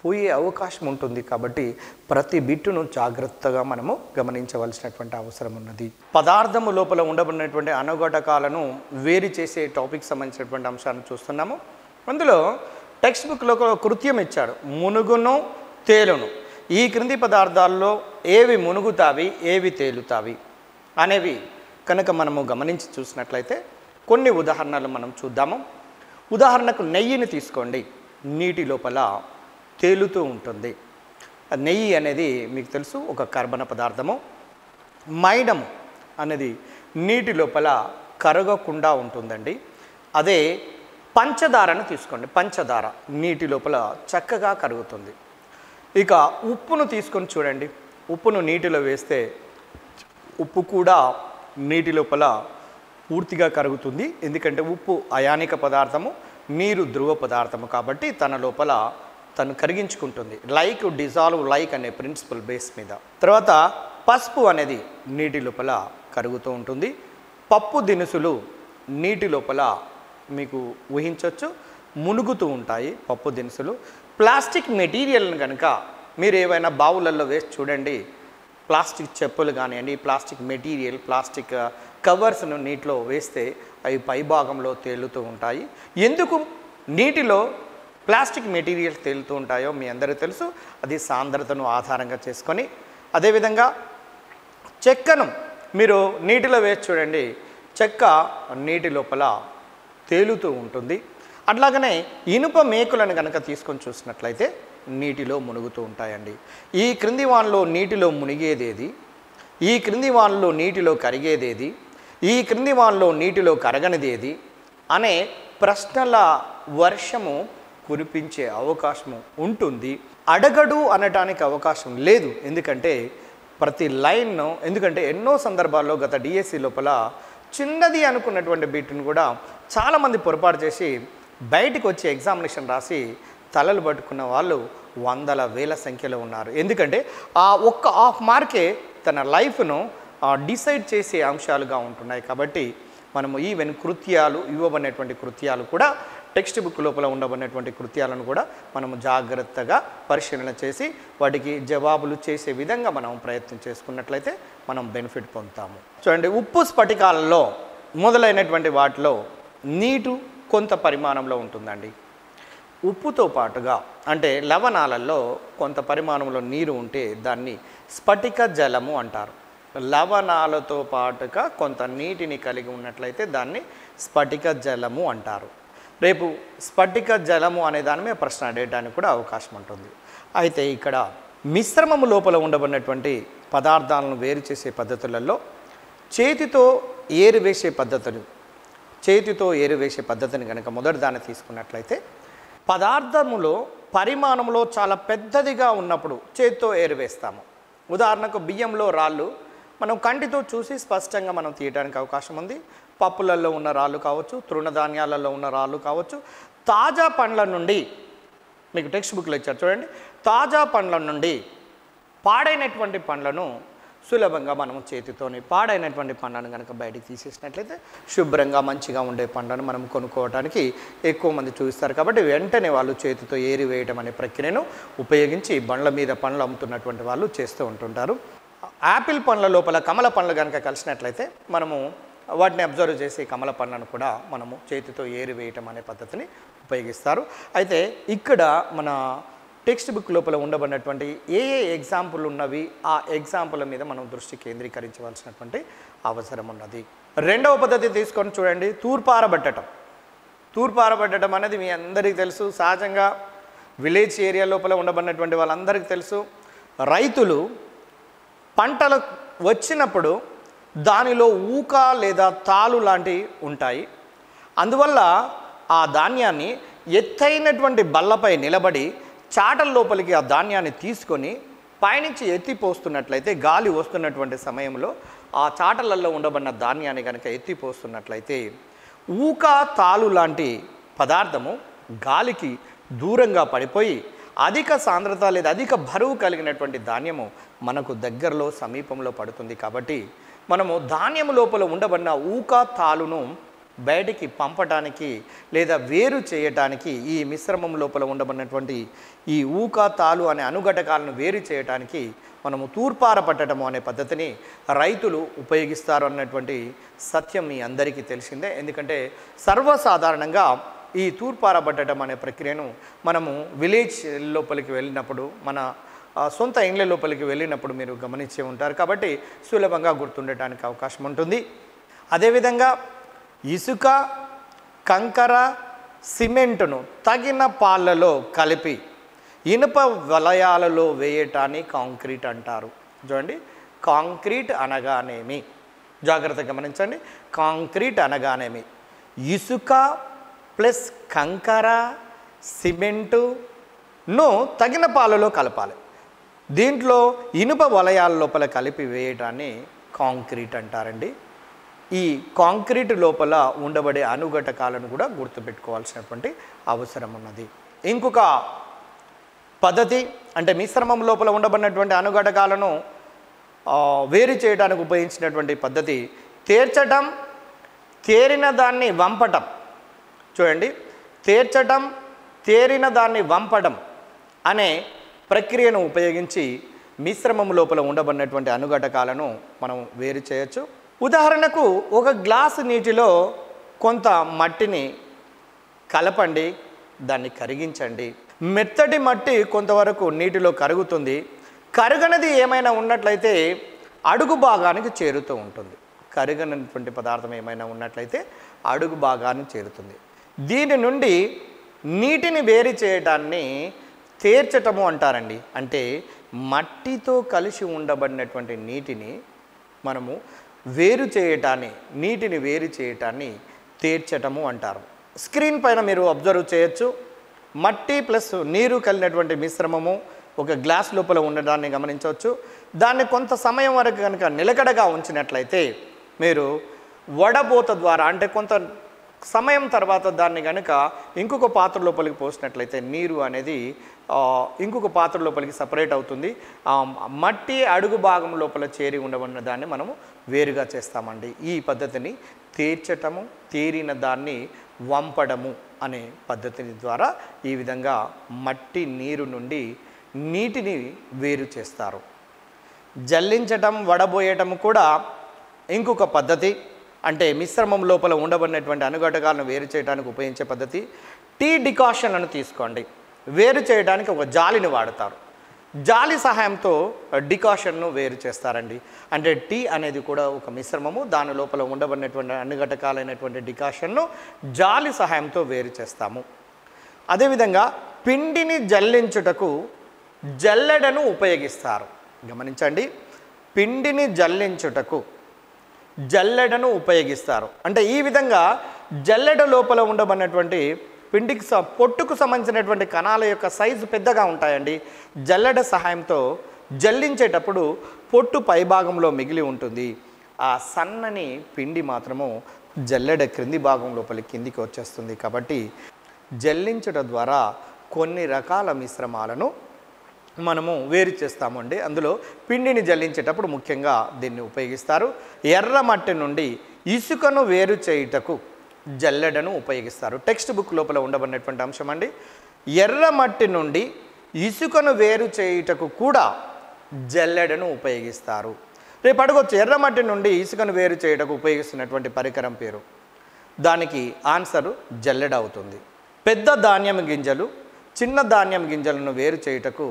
పోయే అవకాశం ఉంటుంది. కాబట్టి ప్రతి బిట్టును జాగ్రత్తగా మనము గమనించవలసినటువంటి అవసరం ఉన్నది. పదార్థము లోపల ఉండబడినటువంటి అనుఘటకాలను వేరు చేసే టాపిక్ సంబంధించినటువంటి అంశాన్ని చూస్తున్నాము. అందులో టెక్స్ట్ బుక్లో ఒక కృత్యం ఇచ్చాడు, మునుగును తేలును. ఈ క్రింది పదార్థాల్లో ఏవి మునుగుతావి, ఏవి తేలుతావి అనేవి కనుక మనము గమనించి చూసినట్లయితే కొన్ని ఉదాహరణలు మనం చూద్దాము. ఉదాహరణకు నెయ్యిని తీసుకోండి, నీటి లోపల తేలుతూ ఉంటుంది. నెయ్యి అనేది మీకు తెలుసు ఒక కర్బన పదార్థము. మైడము అనేది నీటి లోపల కరగకుండా ఉంటుందండి. అదే పంచదారను తీసుకోండి, పంచదార నీటి లోపల చక్కగా కరుగుతుంది. ఇక ఉప్పును తీసుకొని చూడండి, ఉప్పును నీటిలో వేస్తే ఉప్పు కూడా నీటి లోపల పూర్తిగా కరుగుతుంది. ఎందుకంటే ఉప్పు అయానిక పదార్థము, నీరు ధ్రువ పదార్థము కాబట్టి తన లోపల తను కరిగించుకుంటుంది. లైక్ డిజాల్వ్ లైక్ అనే ప్రిన్సిపల్ బేస్ మీద. తర్వాత పసుపు అనేది నీటి లోపల కరుగుతూ ఉంటుంది. పప్పు దినుసులు నీటి లోపల మీకు ఊహించవచ్చు మునుగుతూ ఉంటాయి పప్పు దినుసులు. ప్లాస్టిక్ మెటీరియల్ని కనుక మీరు ఏవైనా బావులలో వేసి చూడండి, ప్లాస్టిక్ చెప్పులు కానివ్వండి, ప్లాస్టిక్ మెటీరియల్, ప్లాస్టిక్ కవర్స్ను నీటిలో వేస్తే అవి పైభాగంలో తేలుతూ ఉంటాయి. ఎందుకు నీటిలో ప్లాస్టిక్ మెటీరియల్స్ తేలుతూ ఉంటాయో మీ అందరికీ తెలుసు. అది సాంద్రతను ఆధారంగా చేసుకొని. అదేవిధంగా చెక్కను మీరు నీటిలో వేసి చూడండి, చెక్క నీటి లోపల తేలుతూ ఉంటుంది. అట్లాగనే ఇనుప మేకులను కనుక తీసుకొని చూసినట్లయితే నీటిలో మునుగుతూ ఉంటాయండి. ఈ క్రింది వానలో నీటిలో మునిగేదేది, ఈ క్రింది వానలో నీటిలో కరిగేదేది, ఈ క్రింది వానలో నీటిలో కరగనిదేది అనే ప్రశ్నల వర్షము కురిపించే అవకాశము ఉంటుంది. అడగడు అనటానికి అవకాశం లేదు. ఎందుకంటే ప్రతి లైన్ను, ఎందుకంటే ఎన్నో సందర్భాల్లో గత డిఎస్సి లోపల చిన్నది అనుకున్నటువంటి బిట్ను కూడా చాలామంది పొరపాటు చేసి బయటికి వచ్చి ఎగ్జామినేషన్ రాసి తలలు పట్టుకున్న వాళ్ళు వందల వేల సంఖ్యలో ఉన్నారు. ఎందుకంటే ఆ ఒక్క హాఫ్ మార్కే తన లైఫ్ను డిసైడ్ చేసే అంశాలుగా ఉంటున్నాయి. కాబట్టి మనము ఈవెన్ కృత్యాలు ఇవ్వబడినటువంటి కృత్యాలు కూడా టెక్స్ట్ బుక్ లోపల ఉండబడినటువంటి కృత్యాలను కూడా మనము జాగ్రత్తగా పరిశీలన చేసి వాటికి జవాబులు చేసే విధంగా మనం ప్రయత్నం చేసుకున్నట్లయితే మనం బెనిఫిట్ పొందుతాము. చూడండి, ఉప్పు స్ఫటికాలలో మొదలైనటువంటి వాటిలో నీరు కొంత పరిమాణంలో ఉంటుందండి. ఉప్పుతో పాటుగా అంటే లవణాలలో కొంత పరిమాణంలో నీరు ఉంటే దాన్ని స్ఫటిక జలము అంటారు. లవణాలతో పాటుగా కొంత నీటిని కలిగి ఉన్నట్లయితే దాన్ని స్ఫటిక జలము అంటారు. రేపు స్ఫటిక జలము అనే దాని మీద ప్రశ్న అడగడానికి కూడా అవకాశం ఉంటుంది. అయితే ఇక్కడ మిశ్రమము లోపల ఉండబడినటువంటి పదార్థాలను వేరు చేసే పద్ధతులలో చేతితో ఏరువేసే పద్ధతిని కనుక మొదటి దాన్ని తీసుకున్నట్లయితే పదార్థములో పరిమాణంలో చాలా పెద్దదిగా ఉన్నప్పుడు చేతితో ఏరువేస్తాము. ఉదాహరణకు బియ్యంలో రాళ్ళు మనం కంటితో చూసి స్పష్టంగా మనం తీయడానికి అవకాశం ఉంది. పప్పులలో ఉన్న రాళ్ళు కావచ్చు, తృణధాన్యాలలో ఉన్న రాళ్ళు కావచ్చు, తాజా పండ్ల నుండి మీకు టెక్స్ట్ బుక్లో ఇచ్చారు చూడండి, తాజా పండ్ల నుండి పాడైనటువంటి పండ్లను సులభంగా మనము చేతితోని పాడైనటువంటి పండ్లను కనుక బయటికి తీసేసినట్లయితే శుభ్రంగా మంచిగా ఉండే పండ్లను మనం కొనుక్కోవడానికి ఎక్కువ మంది చూస్తారు. కాబట్టి వెంటనే వాళ్ళు చేతితో ఏరివేయడం అనే ప్రక్రియను ఉపయోగించి బండ్ల మీద పండ్లు అమ్ముతున్నటువంటి వాళ్ళు చేస్తూ ఉంటుంటారు. యాపిల్ పండ్ల లోపల కమల పండ్లు కనుక కలిసినట్లయితే మనము వాటిని అబ్జర్వ్ చేసి కమల పండ్లను కూడా మనము చేతితో ఏరివేయటం అనే పద్ధతిని ఉపయోగిస్తారు. అయితే ఇక్కడ మన టెక్స్ట్ బుక్ లోపల ఉండబడినటువంటి ఏ ఎగ్జాంపుల్ ఉన్నవి ఆ ఎగ్జాంపుల్ మీద మనం దృష్టి కేంద్రీకరించవలసినటువంటి అవసరం ఉన్నది. రెండవ పద్ధతి తీసుకొని చూడండి, తూర్పారబట్టడం అనేది మీ అందరికీ తెలుసు. సహజంగా విలేజ్ ఏరియా లోపల ఉండబడినటువంటి వాళ్ళందరికీ తెలుసు. రైతులు పంటలు వచ్చినప్పుడు దానిలో ఊక లేదా తాలు లాంటివి ఉంటాయి. అందువల్ల ఆ ధాన్యాన్ని ఎత్తైనటువంటి బల్లపై నిలబడి చాటల లోపలికి ఆ ధాన్యాన్ని తీసుకొని పైనుంచి ఎత్తిపోస్తున్నట్లయితే గాలి వస్తున్నటువంటి సమయంలో ఆ చాటలలో ఉండబడిన ధాన్యాన్ని కనుక ఎత్తిపోస్తున్నట్లయితే ఊక తాలు లాంటి పదార్థము గాలికి దూరంగా పడిపోయి అధిక సాంద్రత లేదా అధిక బరువు కలిగినటువంటి ధాన్యము మనకు దగ్గరలో సమీపంలో పడుతుంది. కాబట్టి మనము ధాన్యము లోపల ఉండబడిన ఊక తాలును బయటికి పంపటానికి లేదా వేరు చేయటానికి ఈ మిశ్రమం లోపల ఉండబడినటువంటి ఈ ఊక తాలు అనే అనుఘటకాలను వేరు చేయటానికి మనము తూర్పారపట్టడము అనే పద్ధతిని రైతులు ఉపయోగిస్తారు అన్నటువంటి సత్యం మీ అందరికీ తెలిసిందే. ఎందుకంటే సర్వసాధారణంగా ఈ తూర్పారబట్టడం అనే ప్రక్రియను మనము విలేజ్ లోపలికి వెళ్ళినప్పుడు మన సొంత ఇండ్ల లోపలికి వెళ్ళినప్పుడు మీరు గమనించే ఉంటారు. కాబట్టి సులభంగా గుర్తుండటానికి అవకాశం ఉంటుంది. అదేవిధంగా ఇసుక, కంకర, సిమెంటును తగిన పాళ్ళలో కలిపి ఇనుప వలయాలలో వేయటాన్ని కాంక్రీట్ అంటారు. చూడండి, కాంక్రీట్ అనగానేమి జాగ్రత్తగా గమనించండి. కాంక్రీట్ అనగానేమి ఇసుక ప్లస్ కంకర సిమెంటును తగిన పాలలో కలపాలి. దీంట్లో ఇనుప వలయాల లోపల కలిపి వేయడాన్ని కాంక్రీట్ అంటారండి. ఈ కాంక్రీట్ లోపల ఉండబడే అనుఘటకాలను కూడా గుర్తుపెట్టుకోవాల్సినటువంటి అవసరం ఉన్నది. ఇంకొక పద్ధతి అంటే మిశ్రమం లోపల ఉండబడినటువంటి అనుఘటకాలను వేరు చేయడానికి ఉపయోగించినటువంటి పద్ధతి తేర్చటం, తేరిన దాన్ని వంపటం. చూడండి, తేర్చటం, తేరిన దాన్ని వంపడం అనే ప్రక్రియను ఉపయోగించి మిశ్రమం లోపల ఉండబడినటువంటి అనుఘటకాలను మనం వేరు చేయొచ్చు. ఉదాహరణకు ఒక గ్లాసు నీటిలో కొంత మట్టిని కలపండి, దాన్ని కరిగించండి. మెత్తటి మట్టి కొంతవరకు నీటిలో కరుగుతుంది. కరగనది ఏమైనా ఉన్నట్లయితే అడుగు భాగానికి చేరుతూ ఉంటుంది. కరగనటువంటి పదార్థం ఏమైనా ఉన్నట్లయితే అడుగు భాగానికి చేరుతుంది. దీని నుండి నీటిని వేరు చేయటాన్ని తేర్చటము అంటారండి. అంటే మట్టితో కలిసి ఉండబడినటువంటి నీటిని మనము వేరు చేయటాన్ని, నీటిని వేరు చేయటాన్ని తేర్చటము అంటారు. స్క్రీన్ పైన మీరు అబ్జర్వ్ చేయొచ్చు. మట్టి ప్లస్ నీరు కలిగినటువంటి మిశ్రమము ఒక గ్లాస్ లోపల ఉండడాన్ని గమనించవచ్చు. దాన్ని కొంత సమయం వరకు కనుక నిలకడగా ఉంచినట్లయితే మీరు వడబోత ద్వారా అంటే కొంత సమయం తర్వాత దాన్ని కనుక ఇంకొక పాత్ర లోపలికి పోసినట్లయితే నీరు అనేది ఇంకొక పాత్ర లోపలికి సపరేట్ అవుతుంది. మట్టి అడుగు భాగం లోపల చేరి ఉండబడిన దాన్ని మనము వేరుగా చేస్తామండి. ఈ పద్ధతిని తేర్చటము, తేరిన దాన్ని వంపడము అనే పద్ధతిని ద్వారా ఈ విధంగా మట్టి నీరు నుండి నీటిని వేరు చేస్తారు. జల్లించటం, వడబోయటం కూడా ఇంకొక పద్ధతి. అంటే మిశ్రమం లోపల ఉండబడినటువంటి అనుఘటకాలను వేరు చేయడానికి ఉపయోగించే పద్ధతి. టీ డికాషన్లను తీసుకోండి. వేరు చేయడానికి ఒక జాలిని వాడతారు. జాలి సహాయంతో డికాషన్ను వేరు చేస్తారండి. అంటే టీ అనేది కూడా ఒక మిశ్రమము, దాని లోపల ఉండబడినటువంటి అనుఘటకాలైనటువంటి డికాషన్ను జాలి సహాయంతో వేరు చేస్తాము. అదేవిధంగా పిండిని జల్లించుటకు జల్లెడను ఉపయోగిస్తారు. గమనించండి, పిండిని జల్లించుటకు జల్లెడను ఉపయోగిస్తారు. అంటే ఈ విధంగా జల్లెడ లోపల ఉండబడినటువంటి పిండికి పొట్టుకు సంబంధించినటువంటి కణాల యొక్క సైజు పెద్దగా ఉంటాయండి. జల్లెడ సహాయంతో జల్లించేటప్పుడు పొట్టు పైభాగంలో మిగిలి ఉంటుంది. ఆ సన్నని పిండి మాత్రము జల్లెడ క్రింది భాగం లోపలి కిందికి వచ్చేస్తుంది. కాబట్టి జల్లించడం ద్వారా కొన్ని రకాల మిశ్రమాలను మనము వేరు చేస్తామండి. అందులో పిండిని జల్లించేటప్పుడు ముఖ్యంగా దీన్ని ఉపయోగిస్తారు. ఎర్రమట్టి నుండి ఇసుకను వేరు చేయుటకు జల్లెడను ఉపయోగిస్తారు. టెక్స్ట్ బుక్ లోపల ఉండబడినటువంటి అంశం అండి. ఎర్రమట్టి నుండి ఇసుకను వేరు చేయుటకు కూడా జల్లెడను ఉపయోగిస్తారు. రేపు అడగొచ్చు, ఎర్రమట్టి నుండి ఇసుకను వేరు చేయుటకు ఉపయోగిస్తున్నటువంటి పరికరం పేరు. దానికి ఆన్సరు జల్లెడ అవుతుంది. పెద్ద ధాన్యం గింజలు, చిన్న ధాన్యం గింజలను వేరు చేయుటకు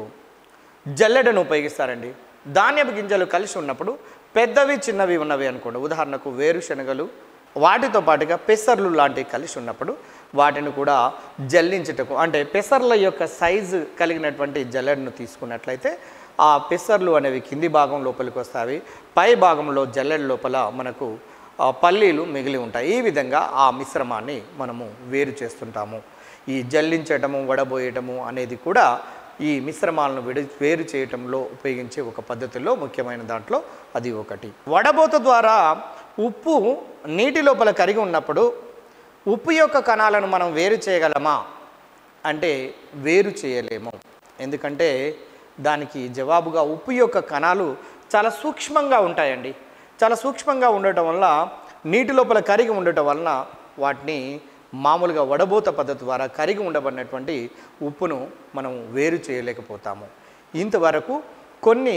జల్లెడను ఉపయోగిస్తారండి. ధాన్యపు గింజలు కలిసి ఉన్నప్పుడు పెద్దవి చిన్నవి ఉన్నవి అనుకోండి. ఉదాహరణకు వేరుశనగలు, వాటితో పాటుగా పెసర్లు లాంటివి కలిసి ఉన్నప్పుడు వాటిని కూడా జల్లించుటకు, అంటే పెసర్ల యొక్క సైజు కలిగినటువంటి జల్లెడను తీసుకున్నట్లయితే ఆ పెసర్లు అనేవి కింది భాగం లోపలికి వస్తాయి. పై భాగంలో జల్లెడ లోపల మనకు పల్లీలు మిగిలి ఉంటాయి. ఈ విధంగా ఆ మిశ్రమాన్ని మనము వేరు చేస్తుంటాము. ఈ జల్లించటము, వడబోయటము అనేది కూడా ఈ మిశ్రమాలను వేరు చేయటంలో ఉపయోగించే ఒక పద్ధతిలో ముఖ్యమైన దాంట్లో అది ఒకటి. వడబోత ద్వారా ఉప్పు నీటి లోపల కరిగి ఉన్నప్పుడు ఉప్పు యొక్క కణాలను మనం వేరు చేయగలమా అంటే వేరు చేయలేము. ఎందుకంటే దానికి జవాబుగా ఉప్పు యొక్క కణాలు చాలా సూక్ష్మంగా ఉంటాయండి. చాలా సూక్ష్మంగా ఉండటం వల్ల, నీటి లోపల కరిగి ఉండటం వలన వాటిని మామూలుగా వడబోత పద్ధతి ద్వారా కరిగి ఉండబడినటువంటి ఉప్పును మనం వేరు చేయలేకపోతాము. ఇంతవరకు కొన్ని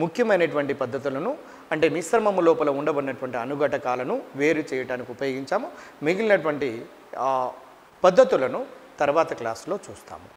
ముఖ్యమైనటువంటి పద్ధతులను, అంటే మిశ్రమము లోపల ఉండబడినటువంటి అనుఘటకాలను వేరు చేయడానికి ఉపయోగించాము. మిగిలినటువంటి పద్ధతులను తర్వాత క్లాసులో చూస్తాము.